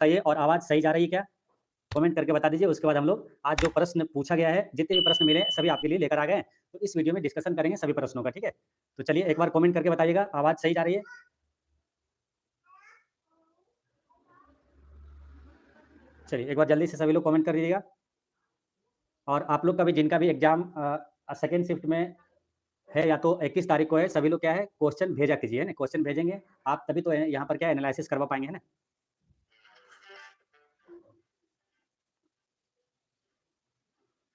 बताइए और आवाज़ सही जा रही है क्या? कमेंट करके बता दीजिए। उसके बाद हम लोग आज जो प्रश्न पूछा गया है, जितने भी प्रश्न मिले हैं, सभी आपके लिए लेकर आ गए हैं। तो इस वीडियो में डिस्कशन करेंगे सभी प्रश्नों का, ठीक है? तो चलिए एक बार कमेंट करके बताइएगा, आवाज़ सही जा रही है? चलिए एक बार जल्दी से सभी लोग कमेंट कर दीजिएगा। और आप लोग का भी जिनका भी एग्ज़ाम सेकंड शिफ्ट में है या तो 21 तारीख को है, सभी लोग क्या है क्वेश्चन भेजा कीजिए, है ना? क्वेश्चन भेजेंगे आप तभी तो यहाँ पर क्या एनालिसिस करवा पाएँगे, है ना?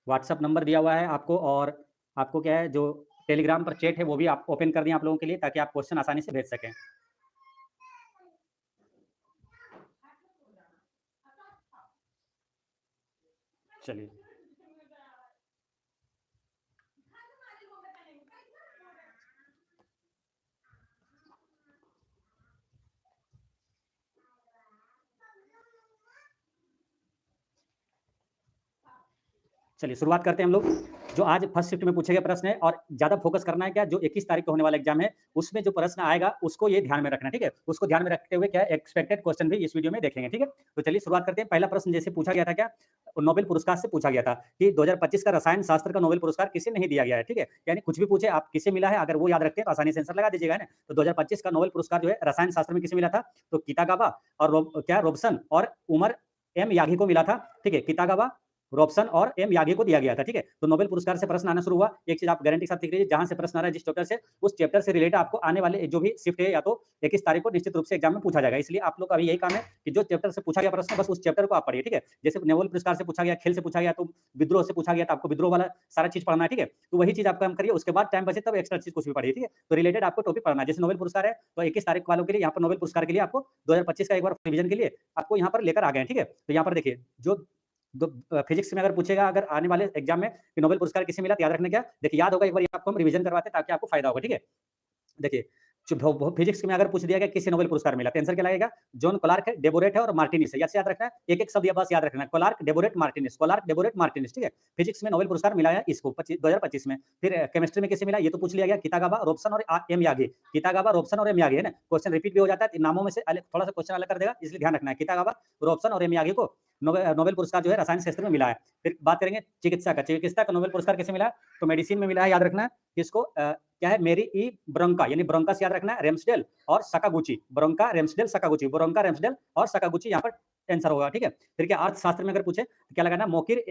व्हाट्सएप नंबर दिया हुआ है आपको और आपको क्या है जो टेलीग्राम पर चैट है वो भी आप ओपन कर दिए आप लोगों के लिए ताकि आप क्वेश्चन आसानी से भेज सकें। चलिए। चलिए शुरुआत करते हैं हम लोग। जो आज फर्स्ट शिफ्ट में पूछे गए प्रश्न है और ज़्यादा फोकस करना है क्या जो 21 तारीख को होने वाला एग्जाम है, उसमें जो प्रश्न आएगा उसको ये ध्यान में रखना है, ठीक है? उसको ध्यान में रखते हुए क्या एक्सपेक्टेड क्वेश्चन भी इस वीडियो में देखेंगे, ठीक है? तो चलिए शुरुआत करते हैं। पहला प्रश्न जैसे पूछा गया था क्या नोबेल पुरस्कार से पूछा गया था कि 2025 का रसायन शास्त्र का नोबेल पुरस्कार किसे नहीं दिया गया है, ठीक है? यानी कुछ भी पूछे आप किसे मिला है, अगर वो याद रखते हैं तो आसानी से आंसर लगा दीजिएगा, है ना? तो 2025 का नोबेल पुरस्कार जो है रसायन शास्त्र में किसे मिला था? तो कितागावा और रॉबसन और उमर एम यागी को मिला था, ठीक है? कितागावा, रॉबसन और एम यागी को दिया गया था, ठीक है? तो नोबेल पुरस्कार से प्रश्न आना शुरू हुआ। एक चीज आप गारंटी के साथ लिख लीजिए, जहां से प्रश्न आ रहा है जिस चैप्टर से, उस चैप्टर से रिलेटेड आपको आने वाले जो भी शिफ्ट है या तो 21 तारीख को निश्चित रूप से एग्जाम में पूछा जाएगा। इसलिए आप लोग का अभी यही काम है कि जो चैप्टर से पूछा गया प्रश्न बस उस चैप्टर को आप पढ़िए, ठीक है? जैसे नोबेल पुरस्कार से पूछा गया, खेल से पूछा गया, तो विद्रोह से पूछा गया तो आपको विद्रोह वाला सारा चीज पढ़ना है, ठीक है? तो वही चीज आप काम करिए, उसके बाद टाइम बचे तब एक्स्ट्रा चीज कुछ भी पढ़िए, ठीक है? तो रिलेटेड आपको टॉपिक पढ़ना है। जैसे नोबेल पुरस्कार है तो 21 तारीख वालों के लिए यहाँ पर नोबेल पुरस्कार के लिए आपको 2025 का एक बार रिवीजन के लिए आपको यहाँ पर लेकर आ गए हैं, ठीक है? तो यहाँ पर देखिए जो फिजिक्स में अगर पूछेगा अगर आने वाले एग्जाम में कि नोबेल पुरस्कार किसे मिला तो याद रखना क्या देखिए याद होगा एक बार ये आपको हम रिवीजन करवाते हैं ताकि आपको फायदा होगा, ठीक है? देखिए फिजिक्स में अगर पूछ दिया गया किसे नोबेल पुरस्कार मिला तो आंसर क्या लगेगा? जॉन क्लार्क है, डेबोरेट है और मार्टिनिस है। याद रखना है, एक एक शब्द या बस याद रखना है, क्लार्क, डेबोरेट, मार्टिनिस, क्लार्क, डेबोरेट, मार्टिनिस, ठीक है? फिजिक्स में नोबेल पुरस्कार मिला है इसको 2025 में। फिर केमिस्ट्री में किसे मिला ये तो पूछ लिया गया, कितागावा, रॉबसन और एम यागी। कितागावा, रॉबसन और एम यागी, है ना? क्वेश्चन रिपीट भी हो जाता है, नामों में से थोड़ा सा क्वेश्चन अलग कर देगा, इसलिए ध्यान रखना है। कितागावा, रॉबसन और एम यागी को नोबेल पुरस्कार जो है रसायन शास्त्र में मिला है। फिर बात करेंगे चिकित्सा का। चिकित्सा का नोबेल पुरस्कार किसे मिला है? तो मेडिसिन में मिला है, याद रखना है। किसको क्या है? मेरी ई ब्रोंका, यानी ब्रोंका से याद रखना है, रेम्सडेल और सकागुची। ब्रोंका, रेम्सडेल, सकागुची, ब्रोंका, रेम्सडेल और सकागुची यहाँ पर आंसर होगा, ठीक है? फिर क्या अर्थशास्त्र में अगर पूछे तो क्या लगाना? Mokyr,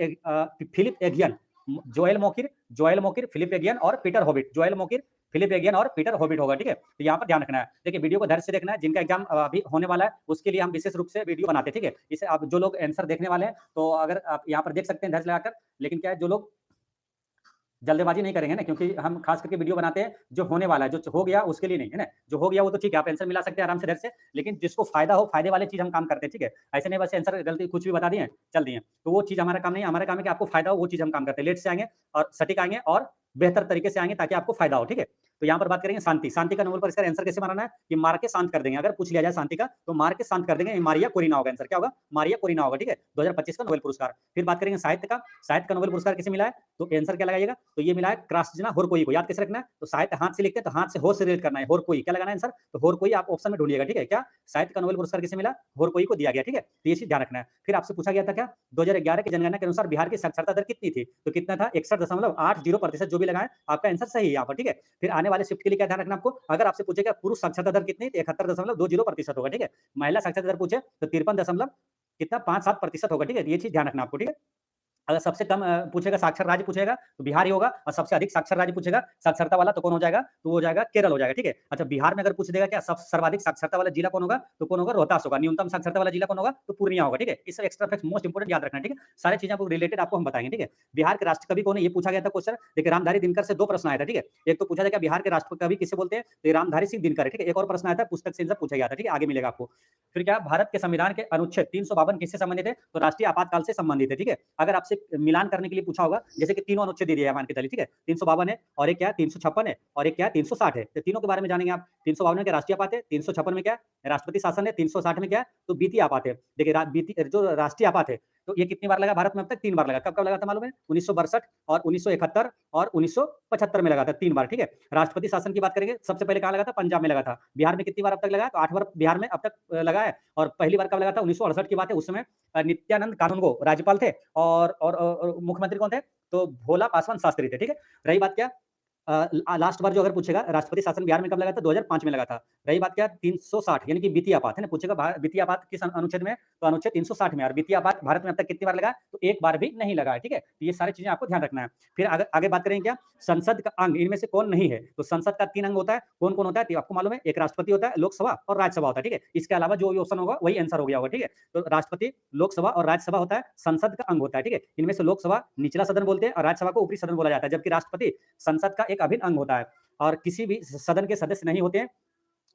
Philippe Aghion, Joel Mokyr, Philippe Aghion और Peter Howitt. Joel Mokyr, Philippe Aghion और पीटर हॉबिट होगा, ठीक है? तो यहाँ पर ध्यान रखना है। देखिए वीडियो को धैर्य से देखना है, जिनका एग्जाम अभी होने वाला है उसके लिए हम विशेष रूप से वीडियो बनाते हैं, ठीक है? इसे आप जो लोग आंसर देखने वाले हैं तो अगर आप यहाँ पर देख सकते हैं धैर्य लगाकर, लेकिन क्या है जो लोग जल्दबाजी नहीं करेंगे ना, क्योंकि हम खास करके वीडियो बनाते हैं जो होने वाला है, जो हो गया उसके लिए नहीं, है ना? जो हो गया वो तो ठीक है, आप आंसर मिला सकते हैं आराम से, धैर्य से, लेकिन जिसको फायदा हो, फायदे वाली चीज हम काम करते हैं, ठीक है? ऐसे नहीं बस आंसर गलती कुछ भी बता दिए, चल दिए, तो वो चीज हमारा काम नहीं है। हमारा काम है कि आपको फायदा हो, वो चीज हम काम करते हैं। लेट से आएंगे और सटीक आएंगे और बेहतर तरीके से आएंगे ताकि आपको फायदा हो, ठीक है? तो यहाँ पर बात करेंगे शांति। शांति का नोबेल पर इसका आंसर कैसे बनाना है कि मार के शांत कर देंगे। अगर पूछ लिया जाए शांति का तो मार के शांत कर देंगे, मारिया कोरिना होगा आंसर। क्या होगा? मारिया कोरिना होगा, ठीक है? 2025 का नोबेल पुरस्कार। फिर बात करेंगे साहित्य का। साहित्य का नोबेल पुरस्कार किसे मिला है? तो आंसर क्या लगाइएगा? तो ये मिला है क्रास्जना होरकोई को। याद कैसे रखना है? तो साहित्य हाथ से लिखते हैं तो हाथ से होर से रिलेट करना है। होरकोई क्या लगाना है आंसर? तो होरकोई आप ऑप्शन में ढूंढिएगा, ठीक है? क्या साहित्य का नोबेल पुरस्कार किसे मिला? होरकोई को दिया गया, ठीक है? तो ये चीज ध्यान रखना है। फिर आपसे पूछा गया था क्या 2011 की जनगणना के अनुसार बिहार की साक्षरता दर कितनी थी? तो कितना था? 61.80%। जो भी लगाए आपका आंसर सही है यहाँ पर, ठीक है? फिर आने वाले शिफ्ट के लिए क्या ध्यान रखना आपको? अगर आपसे पूछेगा पुरुष साक्षरता दर कितनी, तो 71.20% होगा, ठीक है? महिला साक्षरता दर पूछे तो 53 दशमलव कितना 57% होगा, ठीक है? ये चीज ध्यान रखना आपको, ठीक है? अगर सबसे कम पूछेगा साक्षर राज्य पूछेगा तो बिहार ही होगा, और सबसे अधिक साक्षर राज्य पूछेगा साक्षरता वाला तो कौन हो जाएगा? तो वो हो जाएगा केरल हो जाएगा, ठीक है? अच्छा बिहार में अगर पूछ देगा क्या सब सर्वाधिक साक्षरता वाला जिला कौन होगा? तो कौन होगा? रोहतास होगा। न्यूनतम साक्षरता वाला जिला कौन होगा? तो पूर्णिया होगा, ठीक है? इस एक्स्ट्रा फैक्ट मोस्ट इंपोर्टेंट याद रखना है, ठीक है? सारी चीजें आपको रिलेटेड आपको हम बताएंगे, ठीक है? बिहार के राष्ट्र कवि कौन है ये पूछा गया था क्वेश्चन। देखिए रामधारी दिनकर से दो प्रश्न आया था, ठीक है? एक तो पूछा था कि बिहार के राष्ट्र कवि किसे बोलते हैं? तो ये रामधारी सिंह दिनकर है, ठीक है? एक और प्रश्न आया था पुस्तक से इनसे पूछा गया था, ठीक है? आगे मिलेगा आपको। फिर क्या भारत के संविधान के अनुच्छेद 352 किससे संबंधित है? तो राष्ट्रीय आपातकाल से संबंधित है, ठीक है? अगर आपसे आपसे मिलान करने के लिए पूछा होगा, जैसे कि तीनों अनुच्छेद दे दिया है मान के चलिए, ठीक है? 352 है और एक क्या है 356 है और एक क्या है 360 है। तो तीनों के बारे में जानेंगे आप। 352 में क्या राष्ट्रीय आपात है, 356 में क्या है राष्ट्रपति शासन है, 360 में क्या है तो वित्तीय आपात है। देखिए जो राष्ट्रीय आपात है, तो ये कितनी बार लगा भारत में अब तक? 3 बार लगा। कब-कब लगा था मालूम है? 1962 और 1971 और 1975 में लगा था 3 बार, ठीक है? राष्ट्रपति शासन की बात करेंगे, सबसे पहले कहाँ लगा था? पंजाब में लगा था। बिहार में कितनी बार अब तक लगा है? तो 8 बार बिहार में अब तक लगा है और पहली बार कब लगा था? 1968 की बात है, उस समय नित्यानंद कानूनगो राज्यपाल थे और मुख्यमंत्री कौन थे? तो भोला पासवान शास्त्री थे, ठीक है? रही बात क्या लास्ट बार जो अगर पूछेगा राष्ट्रपति शासन बिहार में कब लगा था? 2005 में लगा था। रही बात क्या 360 यानी कि वित्तीय आपात है ना, पूछेगा वित्तीय आपात किस अनुच्छेद में? तो अनुच्छेद 360 में और वित्तीय आपात भारत में अब तक कितनी बार लगा? तो एक बार भी नहीं लगा है, ठीक है? तो ये सारी चीजें आपको ध्यान रखना है। फिर आगे बात करेंगे क्या संसद का अंग इनमें से कौन नहीं है? तो संसद का 3 अंग होता है, कौन-कौन होता है? तो आपको मालूम है एक राष्ट्रपति होता है, लोकसभा और राज्यसभा होता है, ठीक है? इसके अलावा जो भी ऑप्शन होगा वही आंसर हो गया होगा, ठीक है? तो राष्ट्रपति, लोकसभा और राज्यसभा होता है, संसद का अंग होता है, ठीक है? इनमें से लोकसभा निचला सदन बोलते हैं और राज्यसभा को ऊपरी सदन बोला जाता है, जबकि राष्ट्रपति संसद का एक अभिन्न अंग होता है और किसी भी सदन के सदस्य नहीं होते हैं,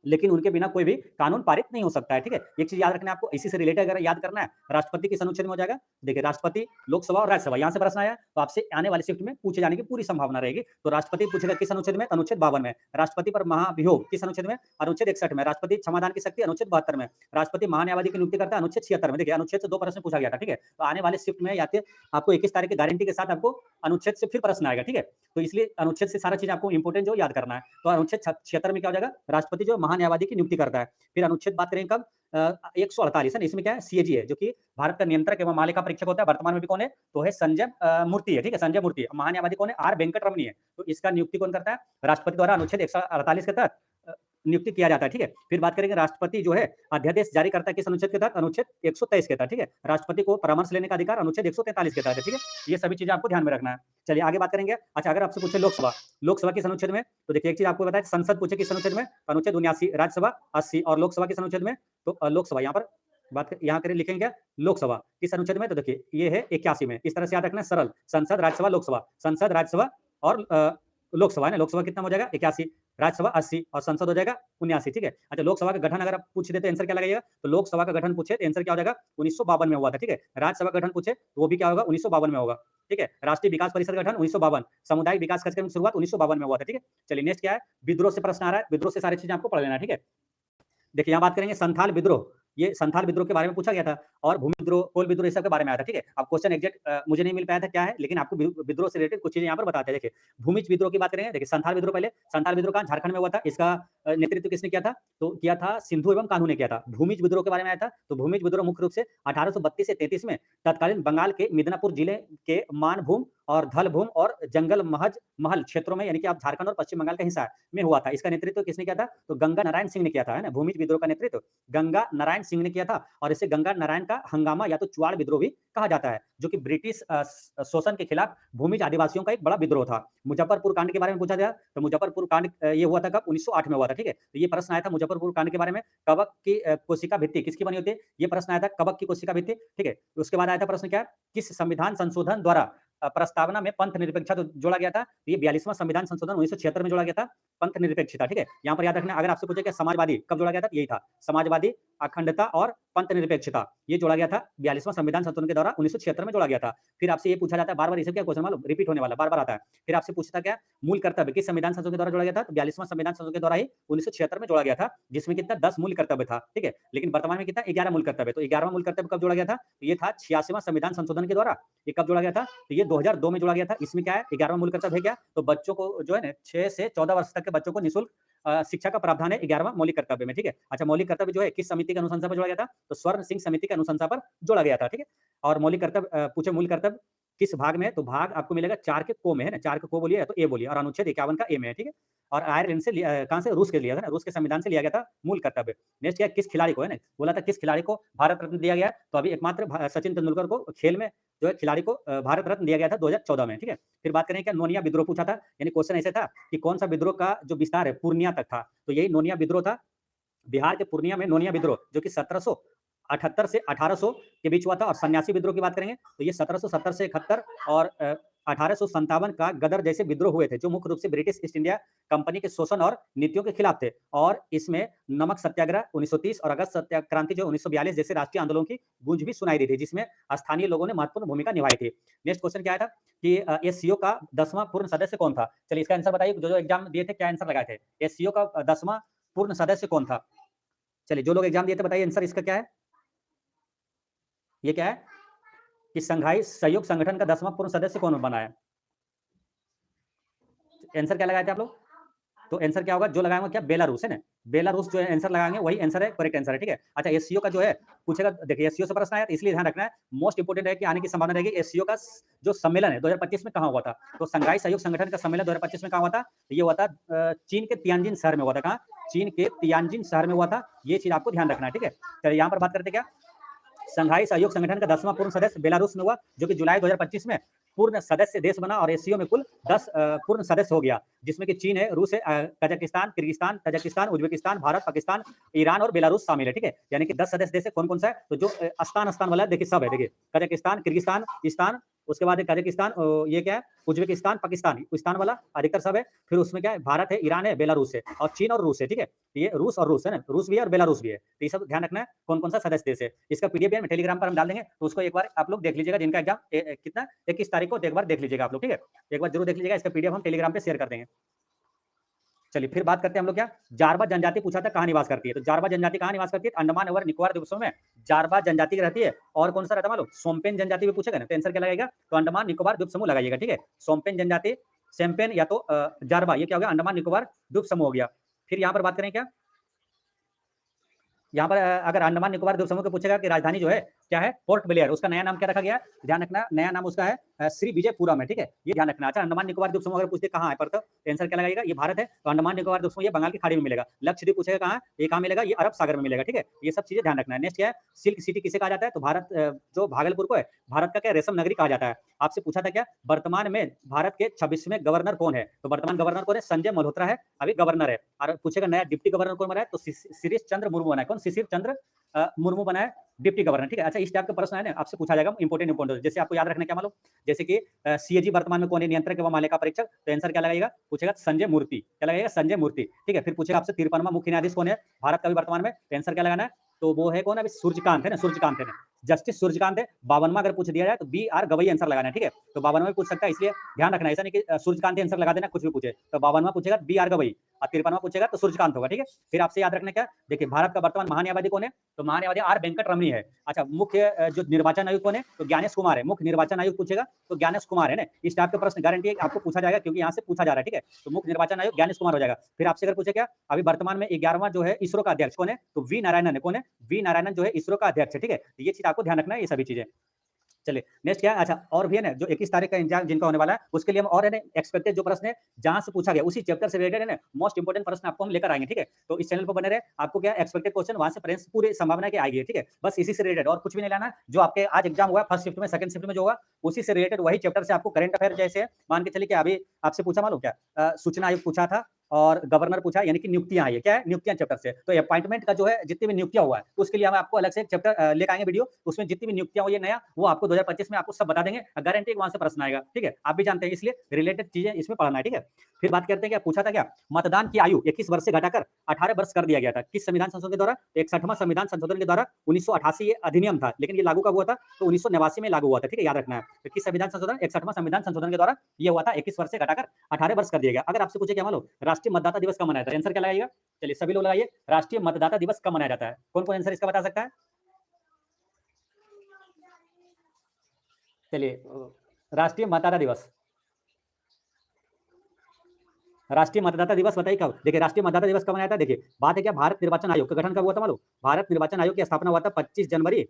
लेकिन उनके बिना कोई भी कानून पारित नहीं हो सकता है, ठीक है? एक चीज़ याद रखना है आपको, इसी से रिलेटेड अगर याद करना है, राष्ट्रपति किस अनुच्छेद में हो जाएगा? देखिए, राष्ट्रपति, लोकसभा और राज्यसभा, यहाँ से प्रश्न आया, तो आपसे आने वाली शिफ्ट में पूछे जाने की पूरी संभावना रहेगी। तो राष्ट्रपति पूछेगा किस अनुच्छेद में? अनुच्छेद 52 में। राष्ट्रपति पर महाभियोग किस अनुच्छेद में? अनुच्छेद 61 में। राष्ट्रपति क्षमादान की शक्ति अनुच्छेद 72 में। राष्ट्रपति महान्यायवादी की नियुक्ति करता है अनुच्छेद 76 में। देखिए, अनुच्छेद से 2 प्रश्न पूछा गया था, ठीक है? तो आने वाले शिफ्ट में या फिर आपको 21 तारीख की गारंटी के साथ आपको अनुच्छेद से फिर प्रश्न आएगा, ठीक है? तो इसलिए अनुच्छेद से सारा चीज़ आपको इंपोर्टेंट जो याद करना है। तो अनुच्छेद 76 में क्या हो जाएगा? राष्ट्रपति जो महान्यायवादी की नियुक्ति करता है। फिर अनुच्छेद बात करेंगे कब 148 है ना, इसमें क्या है सीएजी है जो कि भारत का नियंत्रक एवं मालिका परीक्षक होता है, वर्तमान में भी कौन है तो है संजय मूर्ति है, ठीक है संजय मूर्ति। महान्यायवादी कौन है आर वेंकट रमनी है, तो इसका नियुक्ति कौन करता है राष्ट्रपति द्वारा अनुच्छेद 148 के तहत नियुक्ति किया जाता है, ठीक है। फिर बात करेंगे राष्ट्रपति जो है अध्यादेश जारी करता है किस अनुच्छेद के तहत अनुच्छेद 123 के तहत, ठीक है। राष्ट्रपति को परामर्श लेने का अधिकार अनुच्छेद 143 के तहत है, ठीक है। ये सभी चीजें आपको ध्यान में रखना है। चलिए आगे बात करेंगे। अच्छा अगर आपसे पूछे लोकसभा, लोकसभा किस अनुच्छेद में, तो देखिए एक चीज आपको बताया संसद पूछे किस अनुच्छेद में, अनुच्छेद 79, राज्यसभा 80 और लोकसभा किस अनुच्छेद में, तो लोकसभा यहाँ पर बात यहाँ करें लिखेंगे क्या लोकसभा किस अनुच्छेद में, तो देखिए ये है 81 में। इस तरह से याद रखना है सरल, संसद राज्यसभा लोकसभा, संसद राज्यसभा और लोकसभा है ना, लोकसभा कितना हो जाएगा 81, राज्यसभा 80 और संसद हो जाएगा 79, ठीक है। अच्छा लोकसभा का गठन अगर आप पूछ देते आंसर क्या लगाइएगा, तो लोकसभा का गठन पूछे तो आंसर क्या हो जाएगा 1952 में हुआ था, ठीक है। राज्यसभा का गठन पूछे तो वो भी क्या होगा 1952 में होगा, ठीक है। राष्ट्रीय विकास परिषद का गठन 1952, सामुदायिक विकास कार्यक्रम की शुरुआत 1952 में हुआ था, ठीक है। चलिए नेक्स्ट क्या है, विद्रोह से प्रश्न आ रहा है, विद्रोह से सारी चीजें आपको पढ़ लेना है, ठीक है। देखिए यहाँ बात करेंगे संथाल विद्रोह, ये संथाल विद्रोह के बारे में पूछा गया था और भूमि विद्रोह, कोल विद्रोह इस सब के बारे में आया था, ठीक है। अब क्वेश्चन एग्जैक्ट मुझे नहीं मिल पाया था क्या है, लेकिन आपको विद्रोह से रिलेटेड कुछ चीजें यहाँ पर बताते हैं। देखिए भूमिज विद्रोह की बात करेंगे, देखिए संथाल विद्रोह, पहले संथाल विद्रोह कहाँ झारखंड में हुआ था, इसका नेतृत्व किसने किया था, तो किया था सिंधु एवं कान्हू ने किया था। भूमिज विद्रोह के बारे में आया था, तो भूमिज विद्रोह मुख्य रूप से 1832 से 33 में तत्कालीन बंगाल के मिदनापुर जिले के मानभूम और धलभूम और जंगल महल क्षेत्रों में, यानी कि आप झारखंड और पश्चिम बंगाल का हिस्सा में हुआ था। इसका नेतृत्व किसने किया था, तो गंगा नारायण सिंह ने किया था, है ना। भूमिज विद्रोह का नेतृत्व गंगा नारायण सिंह ने किया था और इसे गंगा नारायण का हंगामा या तो चुआड़ विद्रोह भी कहा जाता है, जो कि ब्रिटिश शोषण के खिलाफ भूमिज आदिवासियों का एक बड़ा विद्रोह था। मुजफ्फरपुर कांड के बारे में पूछा गया, तो मुजफ्फरपुर कांड ये हुआ था कब 1908 में हुआ था, ठीक है। तो ये प्रश्न आया था मुजफ्फरपुर कांड के बारे में, कवक की कोशिका भित्ति किसकी बनी होती है, ये प्रश्न आया था कवक की कोशिका भित्ति, ठीक है। उसके बाद आया था प्रश्न क्या, किस संविधान संशोधन द्वारा प्रस्तावना में पंथ निरपेक्षता जोड़ा गया था, तो ये 42वां संविधान संशोधन 1976 में जोड़ा गया था, पंथ निरपेक्षता, ठीक है। यहाँ पर याद रखना अगर आपसे पूछे कि समाजवादी कब जोड़ा गया था, यही था समाजवादी, अखंडता और पंथ निरपेक्षता, ये जोड़ा गया था 42वां संविधान संशोधन के द्वारा 1976 में जोड़ा गया था। फिर आपसे ये पूछा जाता है बार-बार, इसे क्या क्वेश्चन मालूम रिपीट होने वाला बार-बार आता है। फिर आपसे पूछता क्या मूल कर्तव्य किस संविधान संशोधन के द्वारा जोड़ा गया था, तो 42वां संविधान संशोधन के द्वारा ही 1976 में जोड़ा गया था, जिसमें कितना 10 मूल कर्तव्य था, ठीक है। लेकिन वर्तमान में कितना 11 मूल कर्तव्य, तो 11वां मूल कर्तव्य कब जोड़ा गया था, तो ये था 86वां संविधान संशोधन के द्वारा। ये कब जोड़ा गया था, तो ये 2002 में जोड़ा गया था। इसमें क्या है 11वां मूल कर्तव्य है क्या, तो बच्चों को जो है ना 6 से 14 वर्ष तक के बच्चों को निःशुल्क शिक्षा का प्रावधान है 11वां मौलिक कर्तव्य में, ठीक है। अच्छा मौलिक कर्तव्य जो है किस समिति की अनुशंसा पर जोड़ा गया था, तो स्वर्ण सिंह समिति की अनुशंसा पर जोड़ा गया था, ठीक है। और मौलिक कर्तव्य पूछे मूल कर्तव्य किस भाग में, तो भाग आपको मिलेगा 4 के को में, है ना। 4 के को बोलिए या तो ए बोलिए, और अनुच्छेद 51 का ए में है, ठीक है। और आयरलैंड से कहाँ से, रूस के लिया था ना, रूस के संविधान से लिया गया था मूल कर्तव्य। नेक्स्ट क्या किस खिलाड़ी को, है ना, बोला था किस खिलाड़ी को भारत रत्न दिया गया, तो अभी एकमात्र सचिन तेंदुलकर को खेल में जो है खिलाड़ी को भारत रत्न दिया गया था 2014 में, ठीक है। फिर बात करें क्या नोनिया विद्रोह पूछा था, यानी क्वेश्चन ऐसे था कि कौन सा विद्रोह का जो विस्तार है पूर्णिया तक था, तो यही नोनिया विद्रोह था। बिहार के पूर्णिया में नोनिया विद्रोह जो कि 1778 से 1800 के बीच हुआ था। और सन्यासी विद्रोह की बात करेंगे तो ये 1770 से 71 और 1857 का गदर जैसे विद्रोह हुए थे, जो मुख्य रूप से ब्रिटिश ईस्ट इंडिया कंपनी के शोषण और नीतियों के खिलाफ थे। और इसमें नमक सत्याग्रह 1930 और अगस्त सत्या क्रांति जो 1942 जैसे राष्ट्रीय आंदोलनों की गूंज भी सुनाई दी थी, जिसमें स्थानीय लोगों ने महत्वपूर्ण भूमिका निभाई थी। नेक्स्ट क्वेश्चन क्या आया था कि एससीओ का 10वां पूर्ण सदस्य कौन था? चलिए इसका आंसर बताइए, जो एग्जाम दिए थे क्या आंसर लगाए थे? एससीओ का 10वां पूर्ण सदस्य कौन था? चलिए जो लोग एग्जाम दिए थे बताइए आंसर इसका क्या है? ये क्या है कि संघाई सहयोग संगठन का 10वां पूर्ण सदस्य कौन बना है? आंसर क्या लगाए थे आप लोग? तो आंसर क्या होगा? जो लगाएंगे क्या? बेलारूस है ना। बेलारूस जो है आंसर लगाएंगे वही आंसर है, करेक्ट आंसर है। ठीक है। अच्छा एससीओ का जो है पूछेगा, देखिए एससीओ से प्रश्न आया तो इसलिए ध्यान रखना है, मोस्ट इंपोर्टेंट है कि आने की संभावना रहेगी। एससीओ का जो सम्मेलन है 2025 में कहाँ हुआ था? तो संघाई सहयोग संगठन का सम्मेलन 2025 में कहाँ हुआ था? ये हुआ था चीन के तियानजिन शहर में हुआ था। कहाँ? चीन के तियानजिन शहर में हुआ था। ये चीज आपको ध्यान रखना है। ठीक है। चलिए यहाँ पर बात करते क्या, संघाई सहयोग संगठन का 10वां पूर्ण सदस्य बेलारूस में हुआ, जो कि जुलाई 2025 में पूर्ण सदस्य देश बना और एससीओ में कुल 10 पूर्ण सदस्य हो गया, जिसमें कि चीन है, रूस है, Kazakhstan, Kyrgyzstan, Tajikistan, Uzbekistan, Bharat, Pakistan, Iran और बेलारूस शामिल है। ठीक है। यानी कि 10 सदस्य देश है। कौन कौन सा है? तो जो स्थान वाला है देखिए सब है। देखिए कजाकिस्तान, किर्गिस्तान, ईस्तान, उसके बाद कजाकिस्तान, ये क्या है? उज्बेकिस्तान, पाकिस्तान, ईस्तान वाला अधिकतर सब है। फिर उसमें क्या है? भारत है, ईरान है, बेलारूस है और चीन और रूस है। ठीक है। ये रूस और रूस है ना, रूस भी है और बेलारूस भी है। तो ये सब ध्यान रखना है कौन कौन सा सदस्य देश है। इसका पीडीएफ है टेलीग्राम पर हम डाल देंगे, तो उसको एक बार आप लोग देख लीजिएगा, जिनका एग्जाम कितना 21 तारीख को, तो एक बार देख लीजिएगा आप लोग। ठीक है। एक बार जरूर देख लीजिएगा, इसका पीडीएफ हम टेलीग्राम पे शेयर कर देंगे। चलिए फिर बात करते हैं हम लोग क्या, जारवा जनजाति पूछा था कहाँ निवास करती है? तो जारवा जनजाति कहाँ निवास करती है? अंडमान और निकोबार द्वीपों में जारवा जनजाति रहती है। और कौन सा रहता है मालूम? सोमपेन जनजाति भी पूछेगा ना, तो आंसर क्या लगेगा? तो अंडमान निकोबार द्वीप समूह लगाइएगा। ठीक है। सोमपेन जनजाति, सेम्पेन या तो जारवा, ये क्या हो गया? अंडमान निकोबार द्वीप समूह हो गया। फिर यहाँ पर बात करें क्या, यहाँ पर अगर अंडमान निकोबार द्वीप समूह को पूछेगा कि राजधानी जो है क्या है? Port Blair. उसका नया नाम क्या रखा गया है? ध्यान रखना, नया नाम उसका है श्री विजयपुरम है। ठीक है। ये ध्यान रखना। अच्छा अंडमान निकोबार द्वीप समूह अगर पूछते कहाँ है पर, तो आंसर क्या लगाएगा? ये भारत है। तो अंडमान निकोबार द्वीप समूह ये बंगाल की खाड़ी में मिलेगा। लक्षद्वीप पूछेगा कहाँ? ये कहाँ मिलेगा? ये अरब सागर में मिलेगा। ठीक है। ये सब चीजें ध्यान रखना है। नेक्स्ट क्या है? सिल्क सिटी किसे कहा जाता है? तो भारत जो भागलपुर को है, भारत का क्या रेशम नगरी कहा जाता है। आपसे पूछा था क्या वर्तमान में भारत के 26वें गवर्नर कौन है? तो वर्तमान गवर्नर कौन है? संजय मल्होत्रा है, अभी गवर्नर है। और पूछेगा नया डिप्टी गवर्नर कौन बना है? तो शिरीष चंद्र मुर्मू बना है। कौन? शिशिर चंद्र मुर्मू बना है डिप्टी गवर्नर। ठीक है। अच्छा इस टाइप का प्रश्न है ना, आपसे पूछा जाएगा इंपोर्टेंट, जैसे आपको याद रखना क्या मालूम, जैसे कि सीएजी वर्तमान में कौन है? नियंत्रक एवं मालिका परीक्षक। तो आंसर क्या लगाएगा? पूछेगा संजय मूर्ति। क्या लगेगा? संजय मूर्ति। ठीक है। फिर पूछेगा आपसे 53वां मुख्य न्यायाधीश कौन है भारत का भी वर्तमान में? तो आंसर क्या लगाना है? तो वो है कौन? अभी सूर्यकांत है ना, सूर्यकांत है ना, जस्टिस सूर्यकांत है। 52वां अगर पूछ दिया जाए तो बी आर गवई आंसर लगाना है। ठीक है। तो 52वां पूछ सकता है, इसलिए ध्यान रखना, ऐसा नहीं कि सूर्यकांत आंसर लगा देना कुछ भी पूछे। तो 52वां पूछेगा बी आर गवई और 53वां पूछेगा तो सूर्यकांत होगा। ठीक है। फिर आपसे याद रखना क्या, देखिए भारत का वर्तमान महान्यायवादी कौन है? तो महान्यायवादी आर वेंकट रमणी है। अच्छा मुख्य जो निर्वाचन आयुक्त कौन है? तो ज्ञानेश कुमार है। मुख्य निर्वाचन आयुक्त पूछेगा तो ज्ञानेश कुमार है ना। इस टाइप के प्रश्न गारंटी आपको पूछा जाएगा, क्योंकि यहाँ से पूछा जा रहा है। ठीक है। तो मुख्य निर्वाचन आयुक्त ज्ञानेश कुमार हो जाएगा। फिर आपसे अगर पूछे क्या अभी वर्तमान में 11वां जो है इसरो का अध्यक्ष कौन है? तो वी नारायणन है। कौन है? वी नारायणन जो है इसरो का अध्यक्ष है। ठीक है। तो ये चीज आपको ध्यान रखना है, ये सभी चीजें। चलिए नेक्स्ट क्या है? अच्छा और भी है ना, जो 21 तारीख का एग्जाम जिनका होने वाला है उसके लिए हम और है ना एक्सपेक्टेड जो प्रश्न है जहां से पूछा गया उसी चैप्टर से रिलेटेड है ना, मोस्ट इंपोर्टेंट प्रश्न आपको हम लेकर आएंगे। ठीक है। तो इस चैनल पर बने रहे, आपको क्या एक्सपेक्टेड क्वेश्चन वहां से प्रेजेंस पूरी संभावना की आएगी। ठीक है। बस इसी से रिलेटेड और कुछ भी नहीं लाना। जो आपके आज एग्जाम हुआ फर्स्ट शिफ्ट में, सेकंड शिफ्ट में जो होगा उसी से रिलेटेड वही चैप्टर से आपको करंट अफेयर जैसे मान के चलिए कि अभी आपसे पूछा मालूम क्या, सूचना आयोग पूछा था और गवर्नर पूछा, यानी कि नियुक्तियां आई है। क्या है? नियुक्तियां चैप्टर से। तो अपॉइंटमेंट का जो है जितनी भी नियुक्तियां हुआ है उसके लिए हम आपको अलग से एक चैप्टर लेकर आएंगे वीडियो, उसमें जितनी भी नियुक्तियां हुई है नया वो आपको 2025 में आपको सब बता देंगे, गारंटी वहां से प्रश्न आएगा। ठीक है। आप भी जानते हैं, इसलिए रिलेटेड चीजें इसमें पढ़ना है। ठीक है। फिर बात करते हैं क्या पूछा था, क्या मतदान की आयु 21 वर्ष से घटाकर 18 वर्ष कर दिया गया था किस संविधान संशोधन के द्वारा? 61वां संविधान संशोधन के द्वारा 1988 ये अधिनियम था, लेकिन ये लागू कब हुआ था? तो 1989 में लागू हुआ था। ठीक है। याद रखना है। तो किस संविधान संशोधन? 61वां संविधान संशोधन के द्वारा ये हुआ था, 21 वर्ष से घटाकर 18 वर्ष कर दिया गया। अगर आपसे पूछे क्या मालूम राष्ट्रीय मतदाता दिवस कब मनाया जाता है? आंसर क्या लगाइएगा? चलिए सभी लोग लगाइए, राष्ट्रीय मतदाता दिवस कब मनाया जाता है? कौन कौन आंसर इसका बता सकता है? चलिए राष्ट्रीय मतदाता दिवस, राष्ट्रीय मतदाता दिवस बताइए कब? देखिए राष्ट्रीय मतदाता दिवस कब मनाया था, देखिए बात है क्या, भारत निर्वाचन आयोग का गठन कब हुआ था मालूम? भारत निर्वाचन आयोग की स्थापना हुआ था 25 जनवरी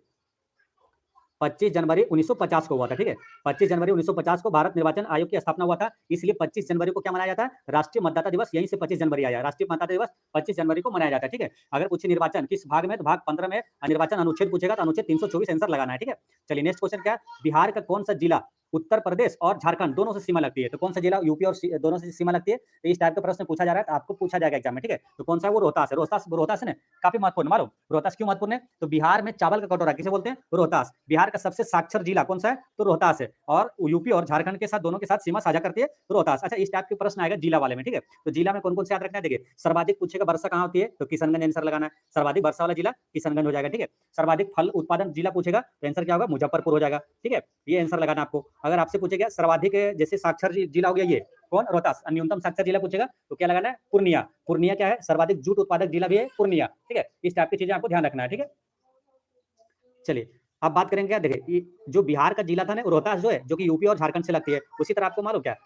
1950 को हुआ था। ठीक है। 25 जनवरी 1950 को भारत निर्वाचन आयोग की स्थापना हुआ था, इसलिए 25 जनवरी को क्या मनाया जाता है? राष्ट्रीय मतदाता दिवस। यहीं से 25 जनवरी आया, राष्ट्रीय मतदाता दिवस 25 जनवरी को मनाया जाता है। ठीक है। अगर पूछे निर्वाचन किस भाग में, तो भाग 15 में निर्वाचन अनुच्छेद पूछेगा तो अनुच्छेद 324 आंसर लगाना है। ठीक है। चलिए नेक्स्ट क्वेश्चन क्या है, बिहार का कौन सा जिला उत्तर प्रदेश और झारखंड दोनों से सीमा लगती है। तो कौन सा जिला यूपी और दोनों से सीमा लगती है? तो इस टाइप का प्रश्न पूछा जा रहा है, तो आपको पूछा जाएगा एग्जाम में, ठीक है। तो कौन सा है? वो रोहतास है। रोहतास रोहतास है ना, काफी महत्वपूर्ण, मालूम रोहतास क्यों महत्वपूर्ण है? तो बिहार में चावल का कटोरा किसे बोलते हैं? रोहतास। बिहार का सबसे साक्षर जिला कौन सा है? तो रोहतास है। और यूपी और झारखंड के साथ दोनों के साथ सीमा साझा करती है रोहतास। अच्छा, इस टाइप के प्रश्न आएगा जिला वाले में, ठीक है। तो जिला में कौन कौन से याद रखना है? देखिए, सर्वाधिक पूछेगा वर्षा कहाँ होती है? तो किशनगंज आंसर लगाना है। सर्वाधिक वर्षा वाला जिला किशनगंज हो जाएगा, ठीक है। सर्वाधिक फल उत्पादन जिला पूछेगा तो आंसर क्या होगा? मुजफ्फरपुर हो जाएगा, ठीक है। ये आंसर लगाना आपको। अगर आपसे पूछेगा सर्वाधिक जैसे साक्षर जिला हो गया ये कौन? रोहतास। न्यूनतम साक्षर जिला पूछेगा तो क्या लगाना है? पूर्णिया। पूर्णिया क्या है? सर्वाधिक जूट उत्पादक जिला भी है पूर्णिया, ठीक है। इस टाइप की चीजें आपको ध्यान रखना है, ठीक है। चलिए, अब बात करेंगे क्या, देखिए जो बिहार का जिला था ना रोहतास जो है, जो कि यूपी और झारखंड से लगती है। उसी तरह आपको मालूम क्या,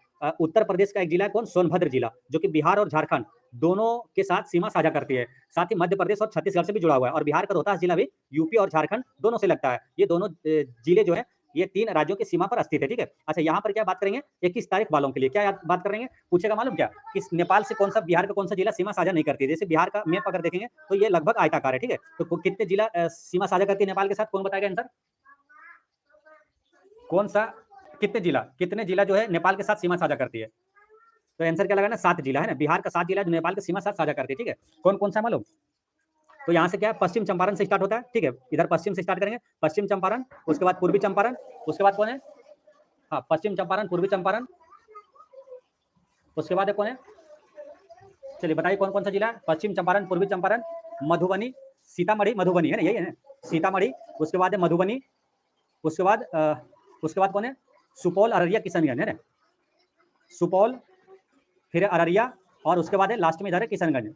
उत्तर प्रदेश का एक जिला है कौन? सोनभद्र जिला, जो कि बिहार और झारखंड दोनों के साथ सीमा साझा करती है। साथ ही मध्य प्रदेश और छत्तीसगढ़ से भी जुड़ा हुआ है। और बिहार का रोहतास जिला भी यूपी और झारखंड दोनों से लगता है। ये दोनों जिले जो है ये 3 राज्यों की सीमा पर स्थित है, ठीक है। अच्छा, यहाँ पर क्या बात करेंगे? 21 तारीख वालों के लिए क्या बात करेंगे? पूछेगा मालूम क्या, कि नेपाल से कौन सा, बिहार का कौन सा जिला सीमा साझा नहीं करती है? जैसे बिहार का मैप अगर देखेंगे तो ये लगभग आयताकार है, ठीक है। तो कितने जिला सीमा साझा करती है नेपाल के साथ? कौन बताएगा आंसर? कौन सा, कितने जिला जो है नेपाल के साथ सीमा साझा करती है? तो आंसर क्या लगाना? 7 जिला है ना। बिहार का 7 जिला जो नेपाल के सीमा साथ साझा करती है, ठीक है। कौन कौन सा मालूम? तो यहाँ से क्या है, पश्चिम चंपारण से स्टार्ट होता है, ठीक है। इधर पश्चिम से स्टार्ट करेंगे, पश्चिम चंपारण, उसके बाद पूर्वी चंपारण, उसके बाद कौन है? हाँ, पश्चिम चंपारण, पूर्वी चंपारण, उसके बाद कौन है? चलिए बताइए कौन कौन सा जिला है? पश्चिम चंपारण, पूर्वी चंपारण, मधुबनी, सीतामढ़ी, मधुबनी है ना, यही है ना, सीतामढ़ी। उसके बाद है मधुबनी, उसके बाद उसके बाद कौन है? सुपौल, अररिया, किशनगंज है ना। सुपौल, फिर अररिया, और उसके बाद है लास्ट में इधर है किशनगंज,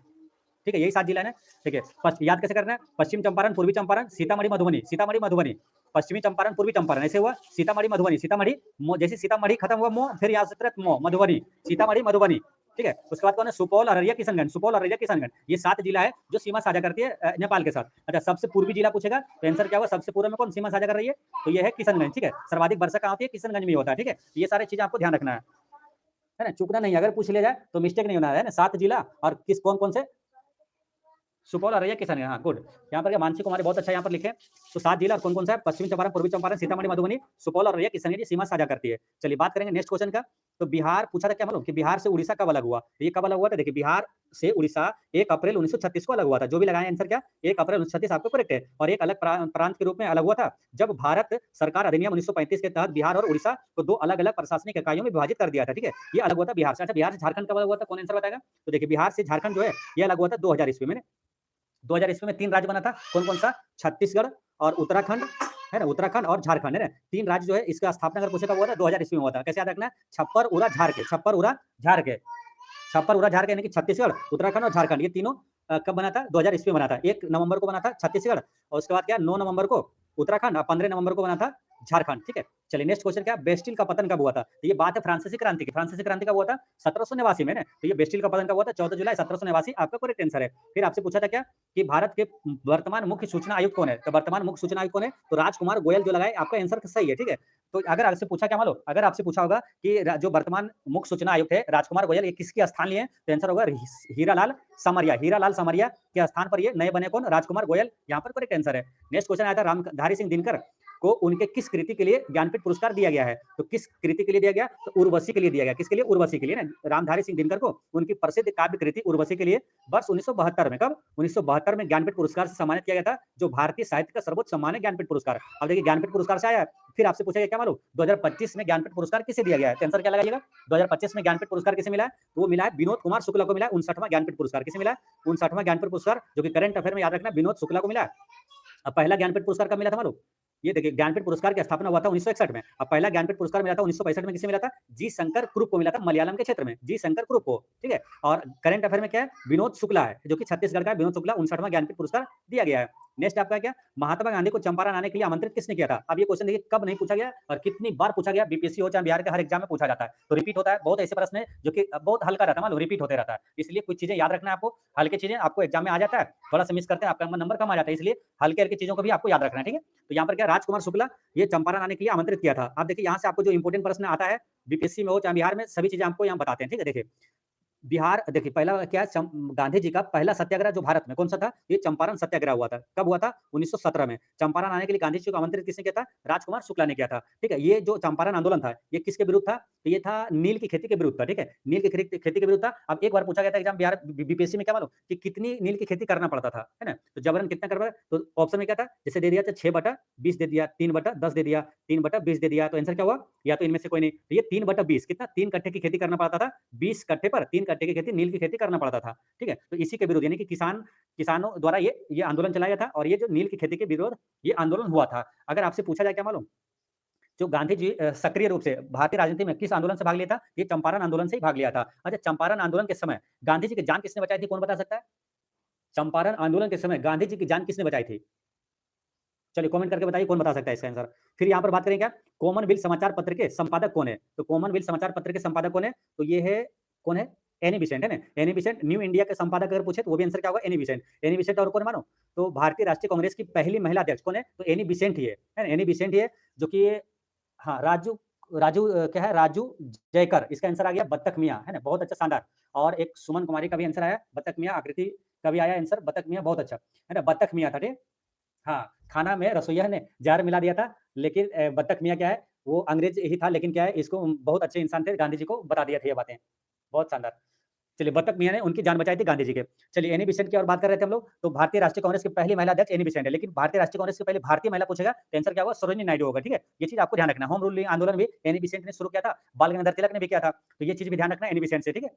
ठीक है। यही 7 जिला है ना, ठीक है। याद कैसे करना है? पश्चिम चंपारण, पूर्वी चंपारण, सीतामढ़ी, मधुबनी, सीतामढ़ी, मधुबनी, पश्चिमी चंपारण, पूर्वी चंपारण, ऐसे हुआ सीतामढ़ी, मधुबनी, सीतामढ़ी, जैसे सीतामढ़ी खत्म हुआ मो, फिर यहाँ से तुरंत मो, मधुबनी, सीतामढ़ी, मधुबनी, ठीक है। उसके बाद कौन है? सुपौल, अररिया, किशनगंज, सुपौल, अररिया, किशनगंज, ये 7 जिला है जो सीमा साझा करती है नेपाल के साथ। अच्छा, सबसे पूर्वी जिला पूछेगा तो आंसर क्या होगा? सबसे पूर्व में कौन सीमा साझा कर रही है? तो ये है किशनगंज, ठीक है। सर्वाधिक वर्षा कहाँ होती है? किशनगंज में होता है, ठीक है। ये सारी चीजें आपको ध्यान रखना है ना, चूकना नहीं। अगर पूछ लिया जाए तो मिस्टेक नहीं होना है ना। 7 जिला और किस कौन कौन से? सुपौल, अररिया, किशनगंज, हाँ गुड। यहाँ पर क्या मानसी कुमारी बहुत अच्छा यहाँ पर लिखे। तो 7 जिला और कौन कौन सा है? पश्चिमी चंपारण, पूर्वी चंपारण, सीतामढ़ी, मधुबनी, सुपौल और अररिया, किशनगंज सीमा साझा करती है। चलिए बात करेंगे नेक्स्ट क्वेश्चन का। तो बिहार पूछा था क्या मालूम, कि बिहार से उड़ीसा कब अलग हुआ? ये कब अलग हुआ था? देखिए, बिहार से उड़ीसा 1 अप्रैल 1936 को अलग हुआ था। जो भी लगाए आंसर क्या, 1 अप्रैल 1936 आपको करेक्ट है। और एक अलग प्रांत के रूप में अलग हुआ था जब भारत सरकार अधिनियम 1935 के तहत बिहार और उड़ीसा को 2 अलग अलग प्रशासनिक इकाइयों में विभाजित कर दिया था, ठीक है। ये अलग हुआ था बिहार से। अच्छा, बिहार से झारखंड कब अलग हुआ था? कौन आंसर बताएगा? तो देखिए, बिहार से झारखंड जो है ये अलग हुआ था 2000 ईस्वी में। 2000 ईस्वी में 3 राज्य बना था। कौन कौन सा? छत्तीसगढ़ और उत्तराखंड, है ना, उत्तराखंड और झारखंड, है ना। 3 राज्य जो है इसका स्थापना अगर पूछे कब हुआ था? 2000 ईस्वी में हुआ था। कैसे याद रखना है? छप्पर उरा झार के, छप्पर उरा झार के, छप्पर उरा झार के, यानी कि छत्तीसगढ़, उत्तराखंड और झारखंड, ये तीनों कब बना था? 2000 ईस्वी में बना था। 1 नवंबर को बना था छत्तीसगढ़, और उसके बाद क्या 9 नवंबर को उत्तराखंड, और 15 नवंबर को बना था झारखंड, ठीक है। चलिए नेक्स्ट क्वेश्चन क्या, बेस्टिल का पतन कब हुआ था? तो ये बात है फ्रांसीसी क्रांति की। फ्रांसीसी क्रांति कब हुआ था? 1789 में ना। तो ये बेस्टिल का पतन कब हुआ था? 14 जुलाई 1789, आपका करेक्ट आंसर है। फिर आपसे पूछा था क्या कि भारत के वर्तमान मुख्य सूचना आयुक्त कौन है? तो वर्तमान मुख्य सूचना आयुक्त कौन है? तो राजकुमार गोयल जो लगाए, आपका आंसर सही है, ठीक है। तो अगर आपसे पूछा क्या मानो, अगर आपसे पूछा होगा कि जो वर्तमान मुख्य सूचना आयुक्त है राजकुमार गोयल, ये किसके स्थान लिए? तो आंसर होगा हीरालाल समरिया। हीरालाल समरिया के स्थान पर ये नए बने कौन? राजकुमार गोयल, यहाँ पर करेक्ट आंसर है। नेक्स्ट क्वेश्चन आया था रामधारी सिंह दिनकर को उनके किस कृति के लिए ज्ञानपीठ पुरस्कार दिया गया है? तो किस कृति के लिए दिया गया? तो उर्वशी के लिए दिया गया। किसके लिए? उर्वशी के लिए ना। रामधारी सिंह दिनकर को उनकी प्रसिद्ध काव्य कृति उर्वशी के लिए वर्ष 1972 में, कब? 1972 में ज्ञानपीठ पुरस्कार से सम्मानित किया गया था, जो भारतीय साहित्य का सर्वोच्च सम्मान है ज्ञानपीठ पुरस्कार। अब देखिए ज्ञानपीठ पुरस्कार से आया, फिर आपसे पूछा गया क्या मालूम 2025 में ज्ञानपीठ पुरस्कार किसे दिया गया है? आंसर क्या लगाइएगा? 2025 में ज्ञानपीठ पुरस्कार किसे मिला है? तो वो मिला है विनोद कुमार शुक्ला को मिला है 59वां ज्ञानपीठ पुरस्कार। किसे मिला है? 59वां ज्ञानपीठ पुरस्कार, जो कि करंट अफेयर में याद रखना विनोद शुक्ला को मिला है। अब पहला ज्ञानपीठ पुरस्कार कब मिला था मालूम? ये देखिए ज्ञानपीठ पुरस्कार की स्थापना हुआ था 1961 में। अब पहला ज्ञानपीठ पुरस्कार मिला था 1965 में, किसे मिला था? जी शंकर कुरुप को मिला था, मलयालम के क्षेत्र में जी शंकर कुरुप को, ठीक है। और करंट अफेयर में क्या है? विनोद शुक्ला है, जो कि छत्तीसगढ़ का है। विनोद शुक्ला 59वां ज्ञानपीठ पुरस्कार दिया गया है। नेक्स्ट आपका क्या, महात्मा गांधी को चंपारण आने के लिए आमंत्रित किसने किया था? अब ये क्वेश्चन देखिए कब नहीं पूछा गया और कितनी बार पूछा गया, बीपीएससी हो चाहे बिहार के हर एग्जाम में पूछा जाता है, तो रिपीट होता है। बहुत ऐसे प्रश्न है जो कि बहुत हल्का रहता है, मान लो रिपीट होते रहता है, इसलिए कुछ चीजें याद रखना है आपको। हल्के चीजें आपको एग्जाम में आ जाता है, थोड़ा सा मिस करते हैं आपका नंबर कम आ जाता है, इसलिए हल्के हल्के चीजों को भी आपको याद रखना है, ठीक है। तो यहाँ पर क्या, राजकुमार शुक्ला ये चंपारण आने के लिए आमंत्रित किया था। आप देखिए यहाँ से आपको जो इंपोर्टेंट प्रश्न आता है बीपीएससी में हो चाहे बिहार में, सभी चीजें आपको यहाँ बताते हैं, ठीक है। देखिए बिहार देखिए पहला क्या है गांधी जी का पहला सत्याग्रह जो भारत में कौन सा था? ये चंपारण सत्याग्रह हुआ था। कब हुआ था? 1917 में। चंपारण आने के लिए गांधी जी को आमंत्रित किसने किया था? राजकुमार शुक्ला ने किया था। ठीक है? ये जो चंपारण आंदोलन था, ये किसके विरुद्ध था? तो ये था नील की खेती के विरुद्ध था। ठीक है? नील की खेती के विरुद्ध था। अब एक बार पूछा गया था एग्जाम बिहार बीपीएससी में क्या मालूम कि कितनी नील की खेती करना पड़ता था, है ना? तो जबरन कितना करना तो ऑप्शन में क्या था? जैसे दे दिया था 6/20 दे दिया, 3/10 दे दिया, 3/20 दे दिया, तो आंसर क्या हुआ? या तो इनमें से कोई नहीं। तो ये 3/20 कितना 3 कट्ठे की खेती करना पड़ता था। 20 कट्ठे पर 3 कट्ठे की खेती नील की खेती करना पड़ता था। ठीक है? तो इसी के विरुद्ध यानी कि किसानों द्वारा ये आंदोलन चलाया था और ये जो नील की खेती के विरोध ये आंदोलन हुआ था। अगर आपसे पूछा जाए क्या मालूम? जो गांधी जी सक्रिय रूप से भारतीय राजनीति में किस आंदोलन से भाग लिया था? ये चंपारण आंदोलन से ही भाग लिया था। अच्छा चंपारण आंदोलन के समय गांधी जी की जान किसने बचाई थी? कौन बता सकता है? चंपारण आंदोलन के समय गांधी जी की जान किसने बचाई थी? चलिए कमेंट करके बताइए कौन बता सकता है इसका आंसर। फिर यहाँ पर बात करें क्या कॉमनवेल्थ समाचार पत्र के संपादक कौन है? तो कॉमनवेल्थ समाचार पत्र के संपादक कौन है? तो ये है कौन है? एनी बिसेंट है ना। एनी बिसेंट न्यू इंडिया के संपादक अगर पूछे तो वो भी आंसर क्या होगा? Any Besant. एनी बिसेंट और कौन मानो तो भारतीय राष्ट्रीय कांग्रेस की पहली महिला अध्यक्ष कौन है? तो एनी बिसेंट ही है ना। एनी बिसेंट ही है जो कि हाँ राजू राजू क्या है राजू जयकर इसका आंसर आ गया बत्तख मियाँ है ना। बहुत अच्छा शानदार। और एक सुमन कुमारी का भी आंसर आया बत्तख मियाँ। आकृति का भी आया आंसर बत्तख मियाँ बहुत अच्छा है ना। बत्तख मियाँ था ठीक। हाँ, खाना में रसोइया ने ज़हर मिला दिया था, लेकिन बत्तख मियाँ क्या है, वो अंग्रेज़ ही था, लेकिन क्या है, इसको बहुत अच्छे इंसान थे, गांधी जी को बता दिया था ये बातें। बहुत शानदार। चलिए, बत्तख मियाँ ने उनकी जान बचाई थी गांधी जी के। चलिए, एनी बेसेंट की और बात कर रहे थे हम लोग, तो भारतीय राष्ट्रीय कांग्रेस की पहली महिला अध्यक्ष एनी बेसेंट है, लेकिन भारतीय राष्ट्रीय कांग्रेस की पहले भारतीय महिला पूछेगा, तो आंसर क्या होगा? सरोजिनी नायडू होगा, ठीक है? ये चीज़ आपको ध्यान रखना है। होम रूल आंदोलन भी एनी बेसेंट ने शुरू किया था, बाल गंगाधर तिलक ने भी किया था, तो ये चीज़ भी ध्यान रखना है एनी बेसेंट से, ठीक है?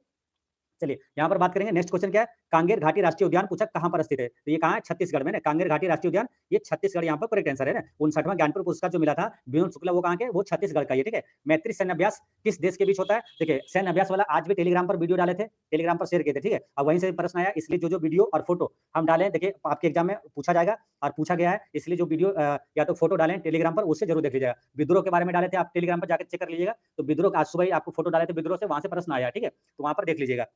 चलिए यहाँ पर बात करेंगे नेक्स्ट क्वेश्चन क्या है कांगेर घाटी राष्ट्रीय उद्यान पूछा कहां पर स्थित है तो ये कहां है छत्तीसगढ़ में ना कांगेर घाटी राष्ट्रीय उद्यान ये छत्तीसगढ़ यहाँ पर करेक्ट आंसर है ना 59वां ज्ञानपुर पुरस्कार जो मिला था विनोद शुक्ला वो कहां के वो छत्तीसगढ़ का ये ठीक है मैत्री सैन्य अभ्यास किस देश के बीच होता है देखिए सैन्य अभ्यास वाला आज भी टेलीग्राम पर वीडियो डाले थे टेलीग्राम पर शेयर किए थे ठीक है अब वहीं से प्रश्न आया इसलिए जो वीडियो और फोटो हम डालें देखिए आपके एग्जाम में पूछा जाएगा और पूछा गया है इसलिए जो वीडियो या तो फोटो डालें टेलीग्राम पर उससे जरूर देख लीजिएगा विद्रोह के बारे में डाले थे आप टेलीग्राम पर जाकर चेक कर लीजिएगा तो विद्रोह आज सुबह ही आपको फोटो डाले थे विद्रोह से वहां से प्रश्न आया ठीक है तो वहां पर देख लीजिएगा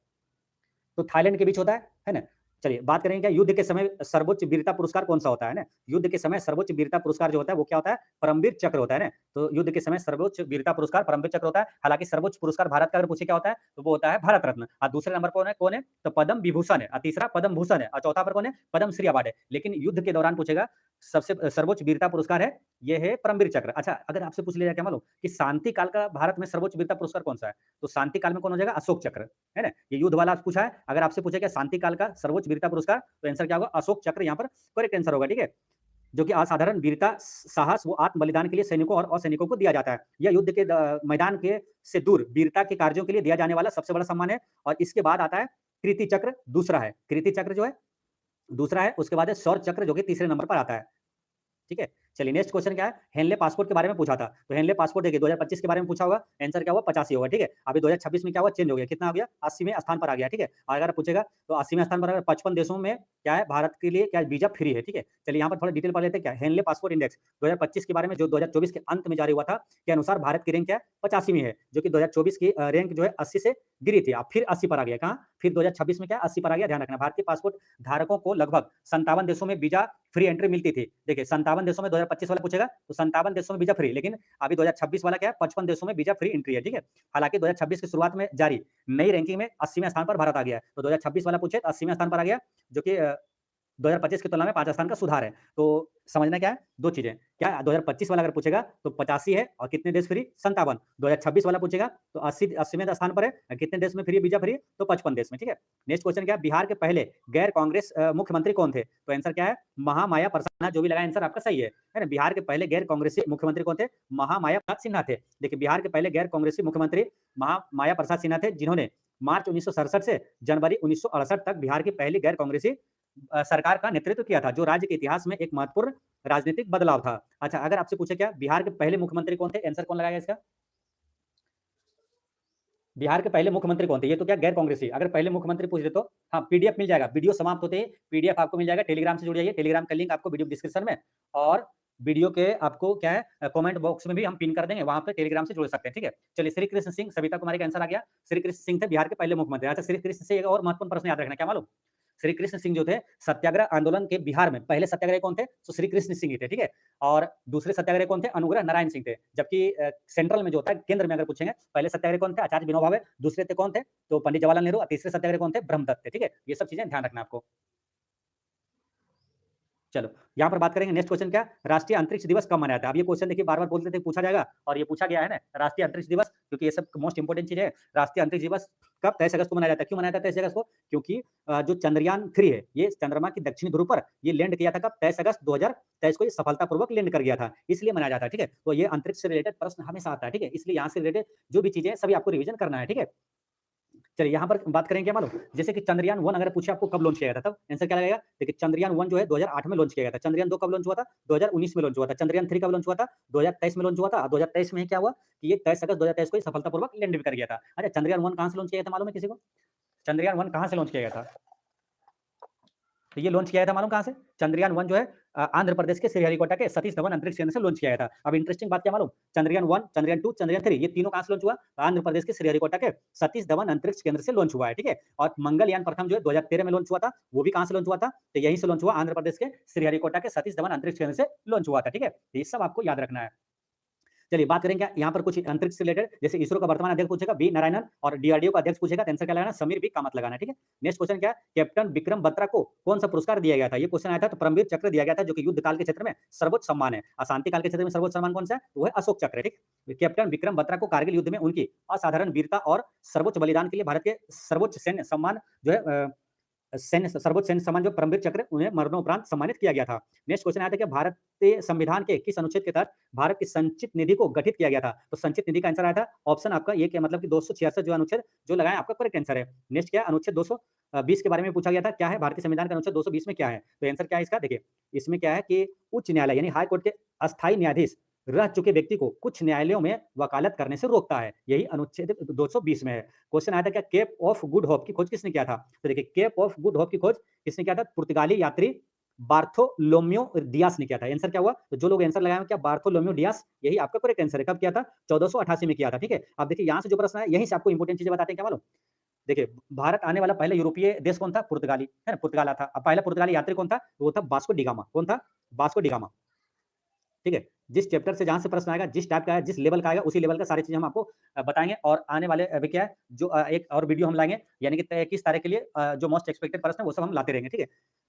तो थाईलैंड के बीच होता है ना? चलिए बात करेंगे क्या युद्ध के समय सर्वोच्च वीरता पुरस्कार कौन-सा होता है ना? युद्ध के समय सर्वोच्च वीरता पुरस्कार जो होता है वो क्या होता है? परमवीर चक्र होता है ना? तो युद्ध के समय सर्वोच्च वीरता पुरस्कार परमवीर चक्र होता है। हालाँकि सर्वोच्च पुरस्कार भारत का अगर पूछे क्या होता है? तो वो होता है भारत रत्न। और दूसरे नंबर पर कौन है? तो पद्म विभूषण है और तीसरा पद्म भूषण है और चौथा पर कौन है? पद्मश्री अवार्ड है। लेकिन युद्ध के दौरान पूछेगा सबसे सर्वोच्च वीरता पुरस्कार है, ये है परमवीर चक्र। अच्छा अगर आपसे पूछ लिया जाए क्या मालूम कि शांति काल का भारत में सर्वोच्च वीरता पुरस्कार कौन-सा है? तो शांति काल में कौन हो जाएगा? अशोक चक्र। है ना? ये युद्ध वाला पूछा है, अगर आपसे पूछे क्या शांति काल का सर्वोच्च वीरता पुरस्कार, तो आंसर क्या होगा? अशोक चक्र यहाँ पर करेक्ट आंसर होगा, ठीक है? जो कि असाधारण वीरता, साहस व आत्म बलिदान के लिए सैनिकों और असैनिकों को दिया जाता है। यह युद्ध के मैदान के से दूर वीरता के कार्यों के लिए दिया जाने वाला सबसे बड़ा सम्मान है और इसके बाद आता है कीर्ति चक्र, दूसरा है। कीर्ति चक्र जो है, दूसरा है, उसके बाद है शौर्य चक्र जो कि तीसरे नंबर पर आता है। ठीक है? चलिए नेक्स्ट क्वेश्चन क्या है? हेनले पासपोर्ट के बारे में पूछा था। तो हेनले पासपोर्ट देखिए 2025 के बारे में पूछा होगा, आंसर क्या हुआ? 85 होगा, ठीक है? अभी 2026 में क्या हुआ? चेंज हो गया, कितना हो गया? 80वें स्थान पर आ गया, ठीक है? और अगर पूछेगा तो 80वें स्थान पर अगर 55 देशों में क्या है? भारत के लिए क्या वीज़ा फ्री है, ठीक है? चलिए यहाँ पर थोड़ा डिटेल पढ़ लेते हैं क्या है? हेनले पासपोर्ट इंडेक्स 2025 के बारे में जो 2024 के अंत में जारी हुआ था, के अनुसार भारत की रैंक क्या है? 85वीं है, जो कि 2024 की रैंक जो है 80 से गिरी थी, अब फिर 80 पर आ गया, कहाँ? फिर 2026 में क्या 80 पर आ गया, ध्यान रखना। भारतीय पासपोर्ट धारकों को लगभग 57 देशों में वीज़ा फ्री एंट्री मिलती थी। देखिए 57 देशों में 2025 वाला पूछेगा तो 57 देशों में वीज़ा फ्री, लेकिन अभी 2026 वाला क्या है 55 देशों में वीज़ा फ्री एंट्री है, ठीक है? हालाँकि 2026 की शुरुआत में जारी नई रैंकिंग में 80वें स्थान पर भारत आ गया है। तो 2026 वाला पूछे तो 80वें स्थान पर आ गया, जो कि 2025 की तुलना में 5 स्थान का सुधार है। तो समझना क्या है? 2 चीज़ें, क्या 2025 वाला अगर पूछेगा तो 85 है और कितने देश फ्री? 57। 2026 वाला पूछेगा तो 80वें स्थान पर है, कितने देश में फ्री वीज़ा फ्री? तो 55 देश में, ठीक है? नेक्स्ट क्वेश्चन क्या है? बिहार के पहले गैर कांग्रेस मुख्यमंत्री कौन थे? तो आंसर क्या है? महामाया प्रसाद, जो भी लगा आंसर आपका सही है ना? बिहार के पहले गैर कांग्रेसी मुख्यमंत्री कौन थे? महामाया प्रसाद सिन्हा थे। देखिए बिहार के पहले गैर कांग्रेसी मुख्यमंत्री महामाया प्रसाद सिन्हा थे, जिन्होंने मार्च 1967 से जनवरी 1968 तक बिहार की पहली गैर कांग्रेसी सरकार का नेतृत्व किया था, जो राज्य के इतिहास में एक महत्वपूर्ण राजनीतिक बदलाव था। अच्छा, अगर आपसे पूछे क्या बिहार के पहले मुख्यमंत्री कौन थे? आंसर कौन लगाएगा इसका? बिहार के पहले मुख्यमंत्री कौन थे? ये तो क्या गैर कांग्रेसी। अगर पहले मुख्यमंत्री पूछ दे तो हाँ, पीडीएफ मिल जाएगा। वीडियो समाप्त होते ही पीडीएफ आपको मिल जाएगा। टेलीग्राम से जुड़ जाइए। टेलीग्राम का लिंक आपको वीडियो डिस्क्रिप्शन में और वीडियो के आपको क्या है कमेंट बॉक्स में भी हम पिन कर देंगे। वहाँ पे टेलीग्राम से जुड़ सकते हैं, ठीक है? चलिए श्री कृष्ण सिंह, सविता कुमारी का आंसर आ गया। श्री कृष्ण सिंह थे बिहार के पहले मुख्यमंत्री। अच्छा, श्री कृष्ण से एक और महत्वपूर्ण प्रश्न याद रखना, क्या मालूम? श्री कृष्ण सिंह जो थे सत्याग्रह आंदोलन के बिहार में पहले सत्याग्रही कौन थे? तो श्री कृष्ण सिंह ही थे, ठीक है? और दूसरे सत्याग्रही कौन थे? अनुग्रह नारायण सिंह थे। जबकि सेंट्रल में जो होता है, केंद्र में अगर पूछेंगे, पहले सत्याग्रही कौन थे? आचार्य विनोबा भावे। दूसरे थे कौन थे? तो पंडित जवाहरलाल नेहरू। और तीसरे सत्याग्रही कौन थे? ब्रह्मदत्त थे, ठीक है? ये सब चीजें ध्यान रखना आपको। चलो, यहाँ पर बात करेंगे नेक्स्ट क्वेश्चन क्या? राष्ट्रीय अंतरिक्ष दिवस कब मनाया जाता है? अब ये क्वेश्चन देखिए बार-बार बोलते थे पूछा जाएगा और ये पूछा गया है ना, राष्ट्रीय अंतरिक्ष दिवस, क्योंकि ये सब मोस्ट इंपोर्टेंट चीज़ है। राष्ट्रीय अंतरिक्ष दिवस कब? 23 अगस्त को मनाया जाता है। क्यों मनाया जाता है 23 अगस्त को? क्योंकि जो चंद्रयान 3 है, ये चंद्रमा की दक्षिणी ध्रुव पर ये लैंड किया था कब? 23 अगस्त 2023 को ये सफलतापूर्वक लैंड कर गया था, इसलिए मनाया जाता है, ठीक है? तो ये अंतरिक्ष से रिलेटेड प्रश्न हमेशा आता है, ठीक है? इसलिए यहाँ से रिलेटेड जो भी चीज़ें हैं, सभी आपको रिवीजन करना है, ठीक है? चलिए यहाँ पर बात करेंगे क्या मालूम? जैसे कि चंद्रयान 1 अगर पूछे आपको कब लॉन्च किया गया था, तब आंसर क्या लगेगा? देखिए चंद्रयान 1 जो है 2008 में लॉन्च किया गया था। चंद्रयान 2 कब लॉन्च हुआ था? 2019 में लॉन्च हुआ था। चंद्रयान 3 कब लॉन्च हुआ था? 2023 में लॉन्च हुआ था। 2023 में क्या हुआ कि ये 23 अगस्त 2023 को ये सफलतापूर्वक लैंड भी कर गया था। अच्छा, चंद्रयान 1 कहाँ से लॉन्च किया गया था मालूम है किसी को? चंद्रयान 1 कहाँ से लॉन्च किया गया था? तो ये लॉन्च किया गया था मालूम कहाँ से? चंद्रयान 1 जो है आंध्र प्रदेश के श्रीहरिकोटा के सतीश धवन अंतरिक्ष केंद्र से लॉन्च किया गया था। अब इंटरेस्टिंग बात क्या मालूम? चंद्रयान 1, चंद्रयान 2, चंद्रयान 3 ये तीनों कहाँ से लॉन्च हुआ? आंध्र प्रदेश के श्रीहरिकोटा के सतीश धवन अंतरिक्ष केंद्र से लॉन्च हुआ है, ठीक है? और मंगलयान प्रथम जो है 2013 में लॉन्च हुआ था, वो भी कहाँ से लॉन्च हुआ था? तो यहीं से लॉन्च हुआ, आंध्र प्रदेश के श्रीहरिकोटा के सतीश धवन अंतरिक्ष केंद्र से लॉन्च हुआ था, ठीक है? ये सब आपको याद रखना है। चलिए बात करेंगे यहाँ पर कुछ अंतरिक्ष से रिलेटेड, जैसे इसरो का वर्तमान अध्यक्ष पूछेगा वी नारायणन और डीआरडीओ का अध्यक्ष पूछेगा तो आंसर क्या लगाना? समीर वी कामत लगाना है, ठीक है? नेक्स्ट क्वेश्चन क्या है? कैप्टन विक्रम बत्रा को कौन सा पुरस्कार दिया गया था? ये क्वेश्चन आया था, तो परमवीर चक्र दिया गया था, जो कि युद्ध काल के क्षेत्र में सर्वोच्च सम्मान है। अशांति काल के क्षेत्र में सर्वोच्च सम्मान कौन सा है? तो वो है अशोक चक्र, ठीक? कैप्टन विक्रम बत्रा को कारगिल युद्ध में उनकी असाधारण वीरता और सर्वोच्च बलिदान के लिए भारत के सर्वोच्च सैन्य सम्मान जो है सैन्य सर्वोच्च सैन्य सम्मान जो परमवीर चक्र, उन्हें मरणोपरांत सम्मानित किया गया था। नेक्स्ट क्वेश्चन आया था कि भारतीय संविधान के किस अनुच्छेद के तहत भारत की संचित निधि को गठित किया गया था? तो संचित निधि का आंसर आया था ऑप्शन आपका ये कि मतलब कि 266 जो अनुच्छेद जो लगाया आपका करेक्ट आंसर है। नेक्स्ट क्या है? अनुच्छेद 220 के बारे में पूछा गया था, क्या है भारतीय संविधान का अनुच्छेद 220 में क्या है? तो आंसर क्या है इसका? देखिए, इसमें क्या है कि उच्च न्यायालय यानी हाई कोर्ट के अस्थायी न्यायाधीश रह चुके व्यक्ति को कुछ न्यायालयों में वकालत करने से रोकता है, यही अनुच्छेद 220 में है। क्वेश्चन आया था क्या केप ऑफ गुड होप की खोज किसने किया था? तो देखिए, केप ऑफ गुड होप की खोज किसने किया था? पुर्तगाली यात्री बार्थोलोम्यो डियास ने किया था। आंसर क्या हुआ? तो जो लोग आंसर लगाए हैं क्या बार्थोलोम्यो डियास, यही आपका करेक्ट आंसर है। कब किया था? 1488 में किया था, ठीक है? अब देखिए यहाँ से जो प्रश्न है, यहीं से आपको इंपोर्टेंट चीजें बताते हैं, क्या मालूम? देखिए, भारत आने वाला पहला यूरोपीय देश कौन था? पुर्तगाली, है ना? पुर्तगाल था। अब पहला पुर्तगाली यात्री कौन था? वो था वास्को डी गामा। कौन था? वास्को डी गामा, ठीक है? जिस चैप्टर से जहाँ से प्रश्न आएगा, जिस टाइप का है, जिस लेवल का आएगा, उसी लेवल का सारी चीज़ें हम आपको बताएँगे। और आने वाले अभी क्या है, जो एक और वीडियो हम लाएँगे, यानी कि 21 तारीख के लिए जो मोस्ट एक्सपेक्टेड प्रश्न है, वो सब हम लाते रहेंगे, ठीक है?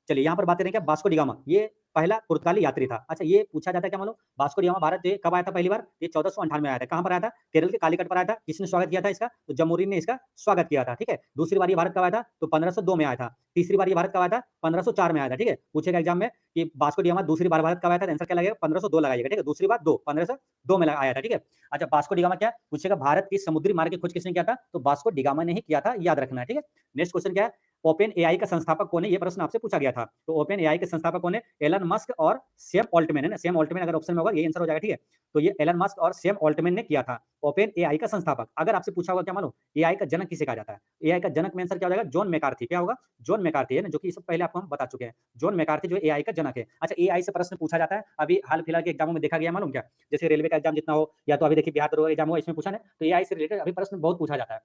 चलिए, यहाँ पर बात करेंगे वास्को डी गामा, ये पहला पुर्तगाली यात्री था। अच्छा, ये पूछा जाता है क्या मालूम? वास्को डी गामा भारत ये कब आया था पहली बार? ये 1498 में आया था। कहाँ पर आया था? केरल के कालीकट पर आया था। किसने स्वागत किया था इसका? तो जमोरिन ने इसका स्वागत किया था, ठीक है? दूसरी बार ये भारत कब आया था? तो 1502 में आया था। तीसरी बार ये भारत कब आया था? 1504 में आया था, ठीक है? पूछेगा एग्जाम में कि वास्को डी गामा दूसरी बार भारत कब आया था? आंसर क्या लगेगा? 1502 लगाइएगा, ठीक है? दूसरी बार 2, 1502 में आया था, ठीक है? अच्छा, वास्को डी गामा क्या पूछेगा? भारत की समुद्री मार्ग की खोज किसने किया था? तो वास्को डी गामा ने ही किया था, याद रखना है, ठीक है? नेक्स्ट क्वेश्चन क्या है? ओपन एआई का संस्थापक कौन है? ये प्रश्न आपसे पूछा गया था। तो ओपन एआई के संस्थापक कौन है? एलन मस्क और सैम ऑल्टमैन, है ना? सैम ऑल्टमैन अगर ऑप्शन में होगा, ये आंसर हो जाएगा, ठीक है? तो ये एलन मस्क और सैम ऑल्टमैन ने किया था ओपन एआई का संस्थापक। अगर आपसे पूछा होगा क्या मालूम? एआई का जनक किसे कहा जाता है? एआई का जनक में आंसर क्या हो जाएगा? John McCarthy. क्या होगा? जॉन मैकार्थी, है ना? जो कि इससे पहले आपको हम बता चुके हैं। जॉन मैकार्थी जो एआई का जनक है। अच्छा, एआई से प्रश्न पूछा जाता है, अभी हाल-फिलहाल के एग्जामों में देखा गया, मालूम क्या? जैसे रेलवे का एग्जाम जितना हो, या तो अभी देखिए बिहार दरोगा एग्जाम हुआ, इसमें पूछा ना, तो एआई से रिलेटेड अभी प्रश्न बहुत पूछा जाता है।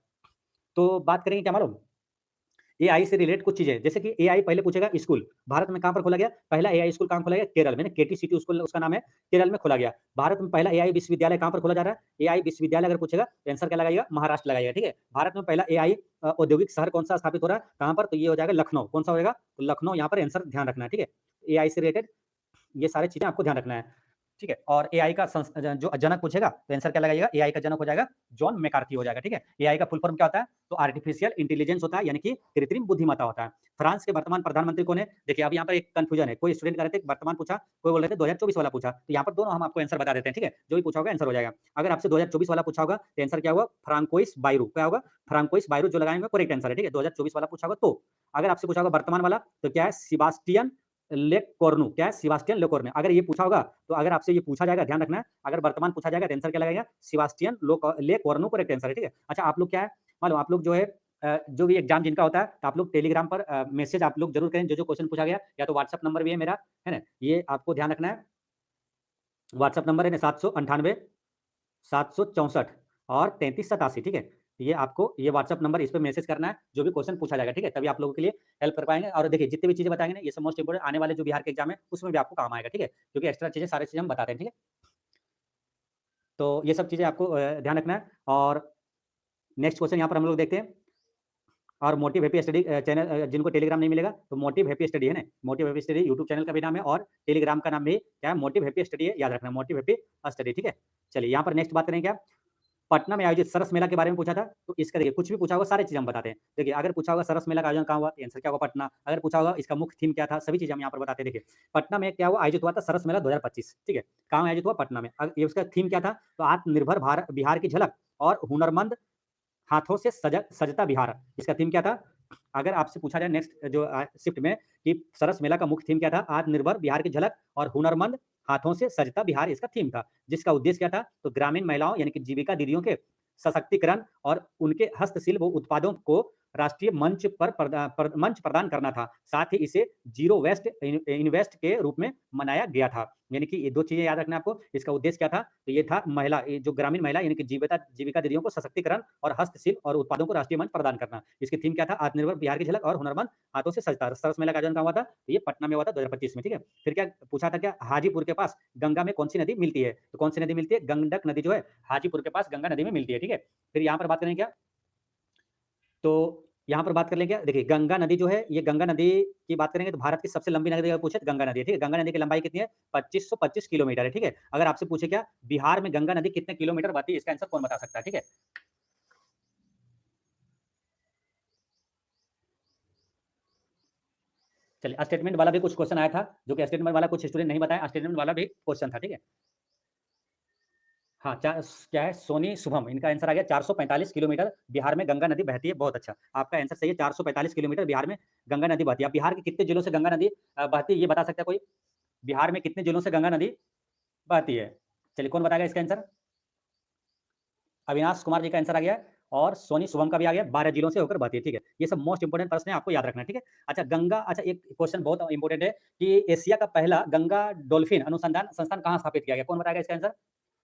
तो बात करेंगे क्या मालूम? एआई से रिलेटेड कुछ चीजें, जैसे कि एआई पहले पूछेगा स्कूल भारत में कहां पर खोला गया? पहला एआई स्कूल कहां खोला गया? केरल में, केटी सिटी स्कूल उसका नाम है, केरल में खोला गया। भारत में पहला एआई विश्वविद्यालय कहां पर खोला जा रहा है? एआई विश्वविद्यालय अगर पूछेगा तो आंसर क्या लगाइएगा? महाराष्ट्र लगाइएगा, ठीक है? भारत में पहला एआई औद्योगिक शहर कौन सा स्थापित हो रहा है? कहां पर? तो ये हो जाएगा लखनऊ। कौन सा होगा? तो लखनऊ। यहाँ पर आंसर ध्यान रखना है, ठीक है? एआई से रिलेटेड ये सारी चीजें आपको ध्यान रखना है, ठीक है? और एआई का जो जनक पूछेगा तो आंसर क्या लगाइएगा? एआई का जनक हो जाएगा जॉन मैकार्थी हो जाएगा, ठीक है? एआई का फुल फॉर्म क्या होता है? तो आर्टिफिशियल इंटेलिजेंस होता है, यानी कि कृत्रिम बुद्धिमत्ता होता है। फ्रांस के वर्तमान प्रधानमंत्री कौन है? देखिए, अब यहाँ पर एक कंफ्यूजन है, कोई स्टूडेंट कह रहे थे वर्तमान पूछा, कोई बोल रहे थे 2024 वाला पूछा, तो यहाँ पर दोनों हम आपको आंसर बता देते हैं, ठीक है? जो भी पूछा होगा आंसर हो जाएगा। अगर आपसे 2024 वाला पूछा होगा तो आंसर क्या होगा? François Bayrou. क्या होगा? फ्रांकोइस बायरू जो लगाएंगे करेक्ट आंसर है, ठीक है? 2024 वाला पूछा होगा तो। अगर आपसे पूछा होगा वर्तमान वाला, तो क्या है? सिबास्टियन लेकोर्नु। क्या है? सेबास्टियन लेकोर्नु। अगर ये पूछा होगा, तो अगर आपसे ये पूछा जाएगा, ध्यान रखना है, अगर वर्तमान पूछा जाएगा तो आंसर क्या लगेगा? सेबास्टियन लेकोर्नु करेक्ट आंसर है, ठीक है? अच्छा, आप लोग क्या है मालूम, आप लोग जो है जो भी एग्जाम जिनका होता है, तो आप लोग टेलीग्राम पर मैसेज आप लोग जरूर करें, जो क्वेश्चन पूछा गया, या तो व्हाट्सएप नंबर भी है मेरा, है ना? ये आपको ध्यान रखना है। व्हाट्सएप नंबर है ना 798 764 और 3387, ठीक है? ये आपको ये व्हाट्सएप नंबर इस पे मैसेज करना है, जो भी क्वेश्चन पूछा जाएगा, ठीक है? तभी आप लोगों के लिए हेल्प कर पाएँगे और देखिए जितनी भी चीज़ें बताएँगे ना, ये सब मोस्ट इम्पोर्टेंट आने वाले जो बिहार के एग्ज़ाम है, उसमें भी आपको काम आएगा, ठीक है? क्योंकि एक्स्ट्रा चीज़ें सारी चीज़ें हम बताते हैं, ठीक है? तो ये सब चीज़ें आपको ध्यान रखना है और नेक्स्ट क्वेश्चन यहाँ पर हम लोग देखते हैं और मोटिव हैप्पी स्टडी चैनल जिनको टेलीग्राम नहीं मिलेगा तो मोटिव हैप्पी स्टडी है ना, motive happy study YouTube channel का भी नाम है और टेलीग्राम का नाम भी क्या है, मोटिव हैप्पी स्टडी है, याद रखना मोटिव हैप्पी स्टडी, ठीक है? चलिए यहाँ पर नेक्स्ट बात करेंगे क्या, पटना में आयोजित सरस मेला के बारे में पूछा था, तो इसका देखिए कुछ भी पूछा होगा सारी चीज़ हम बताते हैं। देखिए अगर पूछा होगा सरस मेला का आयोजन कहाँ हुआ? तो आंसर क्या होगा पटना। अगर पूछा होगा इसका मुख्य थीम क्या था? सभी चीज़ें हम यहाँ पर बताते हैं। देखिए पटना में क्या हुआ? आयोजित हुआ था सरस मेला 2025, ठीक है? कहाँ आयोजित हुआ? पटना में। ये उसका थीम क्या था? तो आत्मनिर्भर भारत बिहार की झलक और हुनरमंद हाथों से सजता बिहार। इसका थीम क्या था? अगर आपसे पूछा जाए नेक्स्ट जो शिफ्ट में कि सरस मेला का मुख्य थीम क्या था? आत्मनिर्भर बिहार की झलक और हुनरमंद हाथों से सजता बिहार इसका थीम था। जिसका उद्देश्य क्या था? तो ग्रामीण महिलाओं यानी कि जीविका दीदियों के सशक्तिकरण और उनके हस्तशिल्प उत्पादों को राष्ट्रीय मंच पर मंच प्रदान करना था। साथ ही इसे जीरो वेस्ट इन्वेस्ट के रूप में मनाया गया था। यानी कि ये 2 चीज़ें याद रखना है आपको। इसका उद्देश्य क्या था? तो ये था महिला ये जो ग्रामीण महिला यानी कि जीविका दीदियों को सशक्तिकरण और हस्तशिल्प और उत्पादों को राष्ट्रीय मंच प्रदान करना। इसकी थीम क्या था? आत्मनिर्भर बिहार की झलक और हुनरमंद हाथों से सजता। सरस मेला का आयोजन कहाँ हुआ था? तो ये पटना में हुआ था 2025 में, ठीक है? फिर क्या पूछा था क्या? हाजीपुर के पास गंगा में कौन-सी नदी मिलती है? तो कौन-सी नदी मिलती है? गंडक नदी जो है हाजीपुर के पास गंगा नदी में मिलती है, ठीक है? फिर यहाँ पर बात करेंगे क्या? तो यहाँ पर बात कर लें क्या? देखिए गंगा नदी जो है, ये गंगा नदी की बात करेंगे तो भारत की सबसे लंबी नदी अगर पूछे तो गंगा नदी है, ठीक है? गंगा नदी की लंबाई कितनी है? 2525 किलोमीटर है, ठीक है? अगर आपसे पूछे क्या बिहार में गंगा नदी कितने किलोमीटर बहती है? इसका आंसर कौन बता सकता है, ठीक है? चलिए स्टेटमेंट वाला भी कुछ क्वेश्चन आया था, जो कि स्टेटमेंट वाला कुछ स्टूडेंट नहीं बताया, स्टेटमेंट वाला भी क्वेश्चन था, ठीक है? हाँ, क्या है सोनी शुभम इनका आंसर आ गया 445 किलोमीटर बिहार में गंगा नदी बहती है, बहुत अच्छा। आपका आंसर सही है 445 किलोमीटर बिहार में गंगा नदी बहती है। अब बिहार के कितने जिलों से गंगा नदी बहती है ये बता सकता है कोई? बिहार में कितने जिलों से गंगा नदी बहती है? चलिए कौन बताएगा इसका आंसर? अविनाश कुमार जी का आंसर आ गया और सोनी शुभम का भी आ गया, 12 जिलों से होकर बहती है, ठीक है? ये सब मोस्ट इंपोर्टेंट प्रश्न है, आपको याद रखना है, ठीक है? अच्छा गंगा अच्छा एक क्वेश्चन बहुत इंपोर्टेंट है कि एशिया का पहला गंगा डॉल्फिन अनुसंधान संस्थान कहाँ स्थापित किया गया? कौन बताएगा इसका आंसर?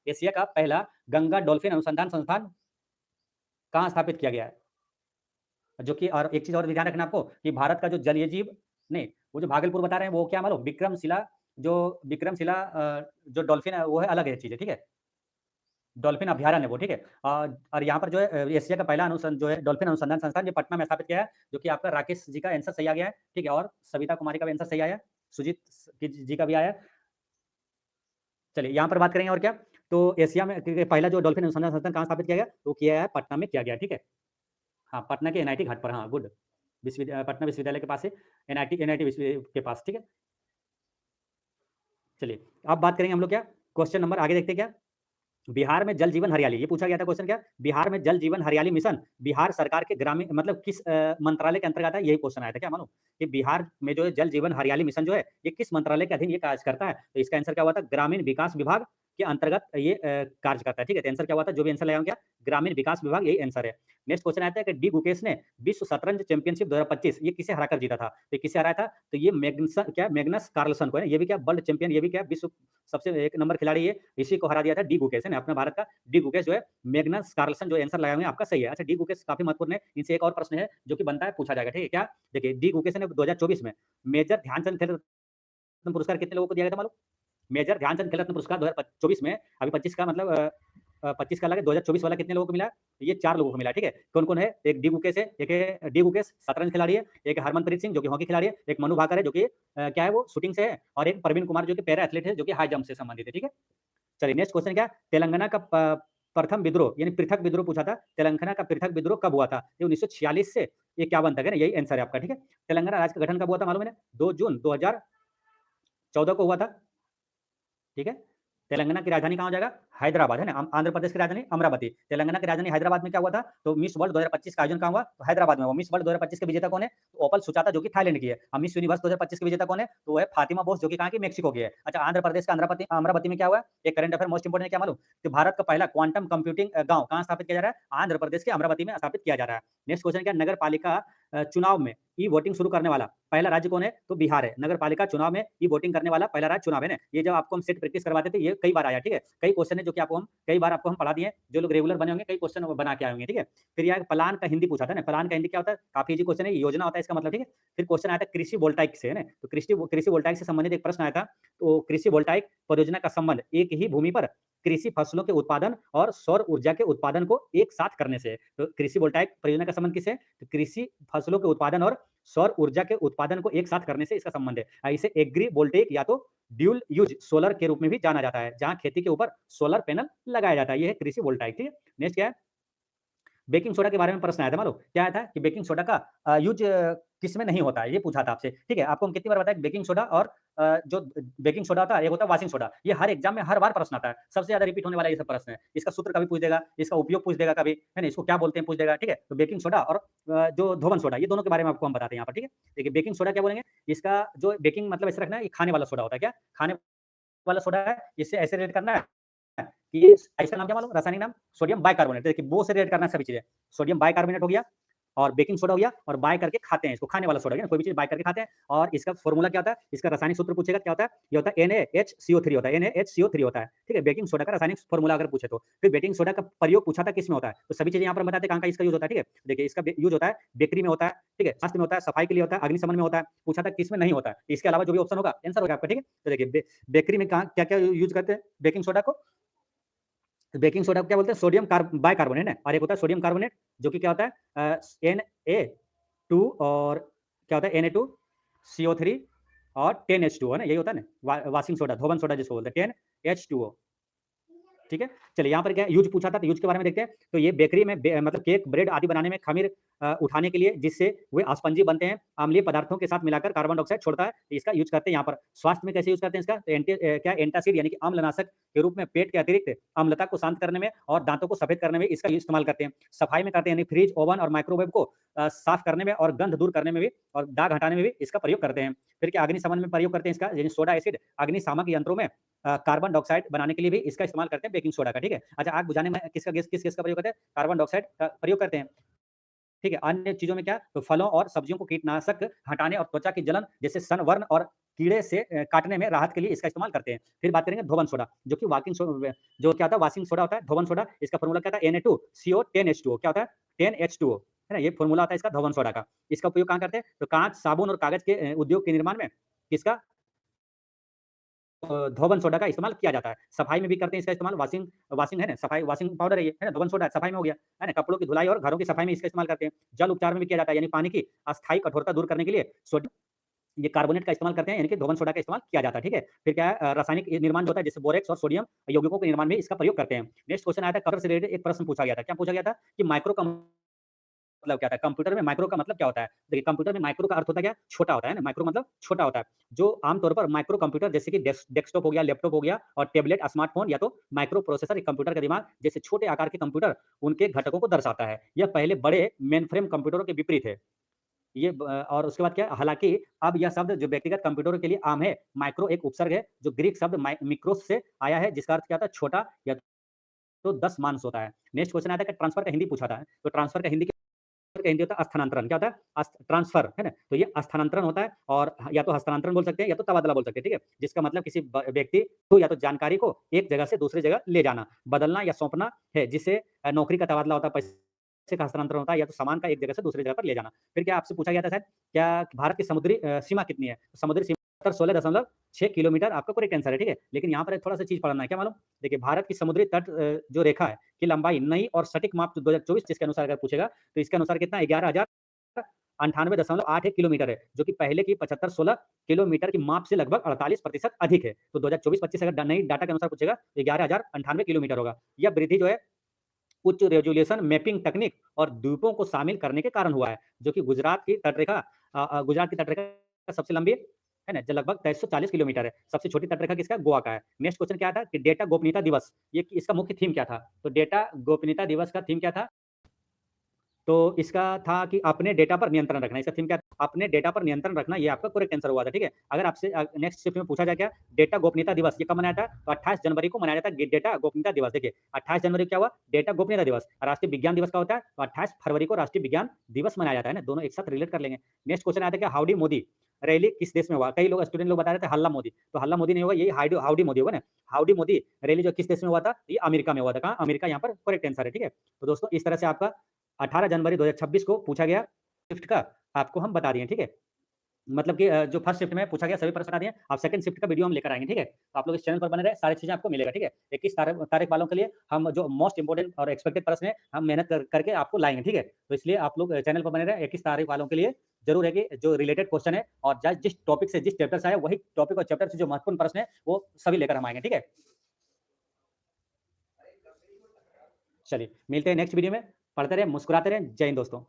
एशिया का पहला गंगा डॉल्फिन अनुसंधान संस्थान कहाँ स्थापित किया गया है? जो कि और एक चीज़ और भी ध्यान रखना आपको कि भारत का जो जलीय जीव नहीं, वो जो भागलपुर बता रहे हैं वो क्या मालूम? विक्रमशिला जो डॉल्फिन है वो है अलग है चीज़ है, ठीक है? डॉल्फिन अभयारण्य है वो, ठीक है? और यहाँ पर जो है एशिया का पहला जो है डॉल्फिन अनुसंधान संस्थान जो पटना में स्थापित किया है, जो कि आपका राकेश जी का आंसर सही आ गया है, ठीक है? और सविता कुमारी का भी आंसर सही आया है, सुजीत जी का भी आया है। चलिए यहाँ पर बात करेंगे और क्या? तो एशिया में क्योंकि पहला जो डॉल्फिन अनुसंधान संस्थान कहाँ स्थापित किया गया? तो किया है पटना में किया गया, ठीक है? हाँ, पटना के एनआईटी घाट पर हाँ, गुड। पटना विश्वविद्यालय के पास है, एनआईटी विश्व के पास, ठीक है? चलिए, अब बात करेंगे हम लोग क्या? क्वेश्चन नंबर आगे देखते हैं क्या? बिहार में जल जीवन हरियाली, ये पूछा गया था क्वेश्चन क्या? बिहार में जल जीवन हरियाली मिशन, बिहार सरकार के ग्रामीण मतलब किस मंत्रालय के अंतर्गत आता है? यही क्वेश्चन आया था क्या मालूम? कि बिहार में जो है जल जीवन हरियाली मिशन जो है, ये किस मंत्रालय के अधीन ये कार्य करता है? तो इसका आंसर क्या हुआ था? ग्रामीण विकास विभाग के अंतर्गत ये कार्य करता है, ठीक है? तो आंसर क्या हुआ था? जो भी आंसर लगाया क्या? ग्रामीण विकास विभाग यही आंसर है। नेक्स्ट क्वेश्चन आता है कि डी गुकेश ने विश्व शतरंज चैंपियनशिप 2025 ये किसे हराकर जीता था? तो किसे हराया था? तो ये मैग्नस कार्लसन को है ना, ये भी क्या वर्ल्ड चैंपियन, ये भी क्या विश्व सबसे एक नंबर खिलाड़ी है, इसी को हरा दिया था डी गुकेश है ना, अपना भारत का डी गुकेश जो है मैग्नस कार्लसन जो आंसर लगाए हुए हैं आपका सही है। अच्छा डी गुकेश काफी महत्वपूर्ण है, इनसे एक और प्रश्न है जो कि बनता है पूछा जाएगा, ठीक है? क्या? देखिए डी गुकेश ने 2024 में मेजर ध्यानचंद खेल रत्न पुरस्कार कितने लोगों को दिया गया था मालूम? मेजर ध्यानचंद खेल रत्न पुरस्कार 2024 में अभी 25 का मतलब 25 का अलग है, 2024 वाला कितने लोगों को मिला? ये 4 लोगों को मिला, ठीक है? कौन-कौन है? एक डी गुकेश है, एक है डी गुकेश शतरंज खिलाड़ी है, एक हरमनप्रीत सिंह जो कि हॉकी खिलाड़ी है, एक मनु भाकर है जो कि क्या है वो शूटिंग से है और एक प्रवीण कुमार जो कि पैरा एथलीट है जो कि हाई जंप से संबंधित है, ठीक है? चलिए नेक्स्ट क्वेश्चन क्या? तेलंगाना का प्रथम विद्रोह यानी पृथक विद्रोह पूछा था। तेलंगाना का पृथक विद्रोह कब हुआ था? ये 1946 से 51 तक है ना, यही आंसर है आपका, ठीक है? तेलंगाना राज्य का गठन कब हुआ था मालूम है ना? 2 जून 2014 को हुआ था, ठीक है? तेलंगाना की राजधानी कहाँ हो जाएगा? हैदराबाद है ना? आंध्र प्रदेश की राजधानी अमरावती। तेलंगाना की राजधानी हैदराबाद में क्या हुआ था? तो मिस वर्ल्ड 2025 का आयोजन कहाँ हुआ? तो हैदराबाद में हुआ। मिस वर्ल्ड 2025 के विजेता कौन है? तो ओपल सुचाता जो कि थाईलैंड की है। और मिस यूनिवर्स 2025 के विजेता कौन है? तो वो है फातिमा बोस जो कि कहाँ की? मेक्सिको की है। अच्छा आंध्र प्रदेश का अमरावती में क्या हुआ? एक करंट अफेयर मोस्ट इंपोर्टेंट है क्या मालूम? तो भारत का पहला क्वांटम कंप्यूटिंग गाँव कहाँ स्थापित किया जा रहा है? आंध्र प्रदेश के अमरावती में स्थापित किया जा रहा है। नेक्स्ट क्वेश्चन क्या? नगर पालिका चुनाव में ई वोटिंग शुरू करने वाला पहला राज्य कौन है? तो बिहार है। नगर पालिका चुनाव में ई वोटिंग करने वाला पहला राज्य चुनाव है ना। ये जब आपको हम सेट प्रैक्टिस करवाते थे, ये कई बार आया, ठीक है? कई क्वेश्चन है जो कि आपको हम कई बार आपको हम पढ़ा दिए हैं। जो लोग रेगुलर बने होंगे, कई क्वेश्चन वो बना के आए होंगे, ठीक है? फिर यहाँ प्लान का हिंदी पूछा था ना, प्लान का हिंदी क्या होता है? काफ़ी ईज़ी क्वेश्चन है, योजना होता है इसका मतलब, ठीक है? फिर क्वेश्चन आया था कृषि वोल्टाइक से, है ना? तो कृषि वोल्टाइक से संबंधित एक प्रश्न आया था। तो कृषि वोल्टाइक परियोजना का संबंध एक ही भूमि पर कृषि फसलों के उत्पादन और सौर ऊर्जा के उत्पादन को एक साथ करने से है। तो कृषि वोल्टाइक परियोजना का संबंध किससे है? तो कृषि फसलों के उत्पादन और सौर ऊर्जा के उत्पादन को एक साथ करने से इसका संबंध है। इसे एग्री वोल्टेइक या तो ड्यूल यूज सोलर के रूप में भी जाना जाता है, जहां खेती के ऊपर सोलर पैनल लगाया जाता है। ये है कृषि वोल्टाइक, ठीक है? नेक्स्ट क्या है? बेकिंग सोडा के बारे में प्रश्न आया था, मालूम क्या आया था कि बेकिंग सोडा का यूज किसमें नहीं होता है, ये पूछा था आपसे, ठीक है? आपको हम कितनी बार बताया कि बेकिंग सोडा और जो बेकिंग सोडा होता है, एक होता है वॉशिंग सोडा। ये हर एग्जाम में हर बार प्रश्न आता है, सबसे ज्यादा रिपीट होने वाला ये सब प्रश्न है। इसका सूत्र कभी पूछ देगा, इसका उपयोग पूछ देगा कभी, है ना? इसको क्या बोलते हैं पूछ देगा, ठीक है? तो बेकिंग सोडा और जो धोवन सोडा, ये दोनों के बारे में आपको हम बताते हैं यहाँ पर, ठीक है? देखिए बेकिंग सोडा क्या बोलेंगे, इसका जो बेकिंग मतलब ऐसे रखना है, ये खाने वाला सोडा होता है। क्या खाने वाला सोडा है, इससे ऐसे रेट करना है कि ये इसका नाम क्या मालूम, रासायनिक नाम सोडियम बाइकार्बोनेट। देखिए वो से रेट करना है सभी चीजें। सोडियम बाइकार्बोनेट हो गया और बेकिंग सोडा हो गया, और बाय करके खाते हैं इसको, खाने वाला सोडा है ना, कोई भी चीज बाय करके खाते हैं। और इसका फॉर्मूला क्या होता है, इसका रासायनिक सूत्र पूछेगा क्या होता है, ये होता है NaHCO3 होता है, NaHCO3 होता है, ठीक है? बेकिंग सोडा का रासायनिक फॉर्मूला अगर पूछे तो। फिर बेकिंग सोडा का प्रयोग पूछा था किस में होता है, तो सभी चीजें यहाँ पर हम बताते हैं कहाँ का इसका यूज होता है, ठीक है? देखिए इसका यूज होता है बेकरी में होता है, ठीक है? स्वास्थ्य में होता है, सफाई के लिए होता है, अग्निशमन में होता है। पूछा था किस में नहीं होता है, इसके अलावा जो भी ऑप्शन होगा आंसर होगा आपका, ठीक है? तो देखिए बेकरी में कहाँ क्या क्या यूज करते हैं बेकिंग सोडा को, तो बेकिंग सोडा को क्या बोलते हैं, सोडियम बाइकार्बोनेट है, और एक होता है सोडियम कार्बोनेट जो कि क्या होता है Na2, और क्या होता है Na2CO3 और 10H2O है ना, यही होता है ना वाशिंग सोडा, धोवन सोडा जिसको बोलते हैं 10H2O, ठीक है? चलिए यहाँ पर क्या यूज पूछा था, तो यूज के बारे में देखते हैं। तो ये बेकरी में मतलब केक, ब्रेड आदि बनाने में खमीर उठाने के लिए, जिससे वे स्पंजी बनते हैं, अम्लीय पदार्थों के साथ मिलाकर कार्बन डाइऑक्साइड छोड़ता है, तो इसका यूज करते हैं यहाँ पर। स्वास्थ्य में कैसे यूज करते हैं इसका, तो क्या एंटासिड यानी कि अम्लनाशक के रूप में पेट के अतिरिक्त अम्लता को शांत करने में और दांतों को सफेद करने में इसका इस्तेमाल करते हैं। सफाई में करते हैं, यानी फ्रिज, ओवन और माइक्रोवेव को साफ करने में और गंध दूर करने में भी और दाग हटाने में भी इसका प्रयोग करते हैं। फिर क्या अग्निशमन में प्रयोग करते हैं इसका, यानी सोडा एसिड अग्निशामक यंत्रों में कार्बन डाइऑक्साइड बनाने के लिए भी इसका इस्तेमाल करते हैं बेकिंग सोडा का, ठीक है? अच्छा, आग बुझाने में किस गैस का प्रयोग करते हैं, कार्बन डाइऑक्साइड का प्रयोग करते हैं, ठीक है? अन्य चीज़ों में क्या, तो फलों और सब्जियों को कीटनाशक हटाने और त्वचा की जलन जैसे सनबर्न और कीड़े से काटने में राहत के लिए इसका इस्तेमाल करते हैं। फिर बात करेंगे धोवन सोडा, जो कि जो क्या होता है वाशिंग सोडा होता है। धोवन सोडा, इसका फॉर्मूला क्या था, Na2CO10H2O, क्या होता है 10H2O, है ना? ये फॉर्मूला होता है इसका धोवन सोडा का। इसका उपयोग कहाँ करते हैं, तो कांच, साबुन और कागज के उद्योग के निर्माण में किसका, धोवन सोडा का इस्तेमाल किया जाता है। सफाई में भी करते हैं इसका इस्तेमाल, वॉशिंग वॉशिंग है ना, सफाई वॉशिंग पाउडर है ये, है ना? धोवन सोडा सफाई में हो गया, है ना? कपड़ों की धुलाई और घरों की सफाई में इसका इस्तेमाल करते हैं। जल उपचार में भी किया जाता है, यानी पानी की अस्थायी कठोरता दूर करने के लिए सोडियम ये कार्बोनेट का इस्तेमाल करते हैं, यानी कि धोवन सोडा का इस्तेमाल किया जाता है, ठीक है? फिर क्या है रासायनिक निर्माण जो होता है, जैसे बोरेक्स और सोडियम यौगिकों के निर्माण में इसका प्रयोग करते हैं। नेक्स्ट क्वेश्चन आया था कंप्यूटर से रिलेटेड, एक प्रश्न पूछा गया था। क्या पूछा गया था कि माइक्रो मतलब क्या था? कंप्यूटर में माइक्रो का मतलब क्या होता है? देखिए कंप्यूटर में माइक्रो का अर्थ होता है क्या? छोटा होता है ना, माइक्रो मतलब छोटा होता है। जो आमतौर पर माइक्रो कंप्यूटर जैसे कि डेस्कटॉप हो गया, लैपटॉप हो गया और टैबलेट, स्मार्टफ़ोन या तो माइक्रो प्रोसेसर, एक कंप्यूटर का दिमाग जैसे छोटे आकार के कंप्यूटर उनके घटकों को दर्शाता है। यह पहले बड़े मेनफ्रेम कंप्यूटरों के विपरीत है। और उसके बाद क्या है? हालाँकि अब यह शब्द जो व्यक्तिगत कंप्यूटरों के लिए आम है, माइक्रो एक उपसर्ग है जो ग्रीक शब्द मिक्रोस से आया है, जिसका अर्थ क्या होता है? छोटा या तो 10 मांस होता है। नेक्स्ट क्वेश्चन आता है कि ट्रांसफर का हिंदी पूछा था, तो ट्रांसफर का हिंदी होता है स्थानांतरण, क्या होता है? ट्रांसफर, है ना? तो ये स्थानांतरण होता है, और या तो हस्तांतरण बोल सकते हैं या तो तबादला बोल सकते हैं, ठीक है? जिसका मतलब किसी व्यक्ति को या तो जानकारी को एक जगह से दूसरी जगह ले जाना, बदलना या सौंपना है, जिससे नौकरी का तबादला होता है, पैसे का हस्तांतरण होता है, या तो सामान का एक जगह से दूसरी जगह पर ले जाना। फिर क्या आपसे पूछा गया था शायद, क्या भारत की समुद्री सीमा कितनी है? समुद्री सीमा 16.6 किलोमीटर आपका करेक्ट आंसर है, ठीक है? लेकिन यहाँ पर एक थोड़ा-सा चीज़ पढ़ना है, क्या मालूम? देखिए भारत की समुद्री तट जो रेखा है की लंबाई नई और सटीक माप 2024 जिसके अनुसार अगर पूछेगा, तो इसके अनुसार कितना 11,098.81 किलोमीटर है, जो कि पहले की 75-16 किलोमीटर की माप से लगभग 48% अधिक है। तो 2024-25 अगर नई डाटा के अनुसार पूछेगा, तो 11,098 किलोमीटर होगा। यह वृद्धि जो है उच्च रेज़ोल्यूशन मैपिंग तकनीक और द्वीपों को शामिल करने के कारण हुआ है, जो कि गुजरात की तटरेखा सबसे लंबी है ना, जो लगभग 340 किलोमीटर है। सबसे छोटी तटरेखा किसका है? गोवा का है। नेक्स्ट क्वेश्चन क्या था कि डेटा गोपनीयता दिवस, ये इसका मुख्य थीम क्या था? तो डेटा गोपनीयता दिवस का थीम क्या था? तो इसका था कि अपने डेटा पर नियंत्रण रखना। इसका थीम क्या था? अपने डेटा पर नियंत्रण रखना, ये आपका करेक्ट आंसर हुआ था, ठीक है? अगर आपसे नेक्स्ट शिफ्ट में पूछा जाए क्या? डेटा गोपनीयता दिवस ये कब मनाया जाता है? तो 28 जनवरी को मनाया जाता है डेटा गोपनीयता दिवस। देखिए 28 जनवरी को क्या हुआ? डेटा गोपनीयता दिवस। राष्ट्रीय विज्ञान दिवस का होता है, तो 28 फरवरी को राष्ट्रीय विज्ञान दिवस मनाया जाता है ना, दोनों एक साथ रिलेट कर लेंगे। नेक्स्ट क्वेश्चन आया था क्या? हाउडी मोदी रैली किस देश में हुआ? कई लोग स्टूडेंट लोग बता रहे थे हल्ला मोदी, तो हल्ला मोदी नहीं होगा, ये हाउडी हाउडी मोदी होगा ना। हाउडी मोदी रैली जो किस देश में हुआ था? ये अमेरिका में हुआ था। कहाँ? अमेरिका यहाँ पर करेक्ट आंसर है, ठीक है? तो दोस्तों इस तरह से आपका 18 जनवरी 2026 को पूछा गया शिफ्ट का आपको हम बता दिए, ठीक है? मतलब कि जो फर्स्ट शिफ्ट में पूछा गया सभी प्रश्न बता दिए। अब सेकंड शिफ्ट का वीडियो हम लेकर आएँगे, ठीक है? तो आप लोग इस चैनल पर बने रहे, सारी चीज़ें आपको मिलेगा, ठीक है? 21 तारीख वालों के लिए हम जो मोस्ट इम्पोर्टेंट और एक्सपेक्टेड प्रश्न है, हम मेहनत करके आपको लाएँगे, ठीक है? तो इसलिए आप लोग चैनल पर बने रहें। 21 तारीख वालों के लिए ज़रूर है कि जो रिलेटेड क्वेश्चन है और जिस टॉपिक से, जिस चैप्टर से आए, वही टॉपिक और चैप्टर से जो महत्वपूर्ण प्रश्न है, वो सभी लेकर हम आएँगे, ठीक है? चलिए, मिलते हैं नेक्स्ट वीडियो में। पढ़ते रहें, मुस्कुराते रहें। जय हिंद दोस्तों।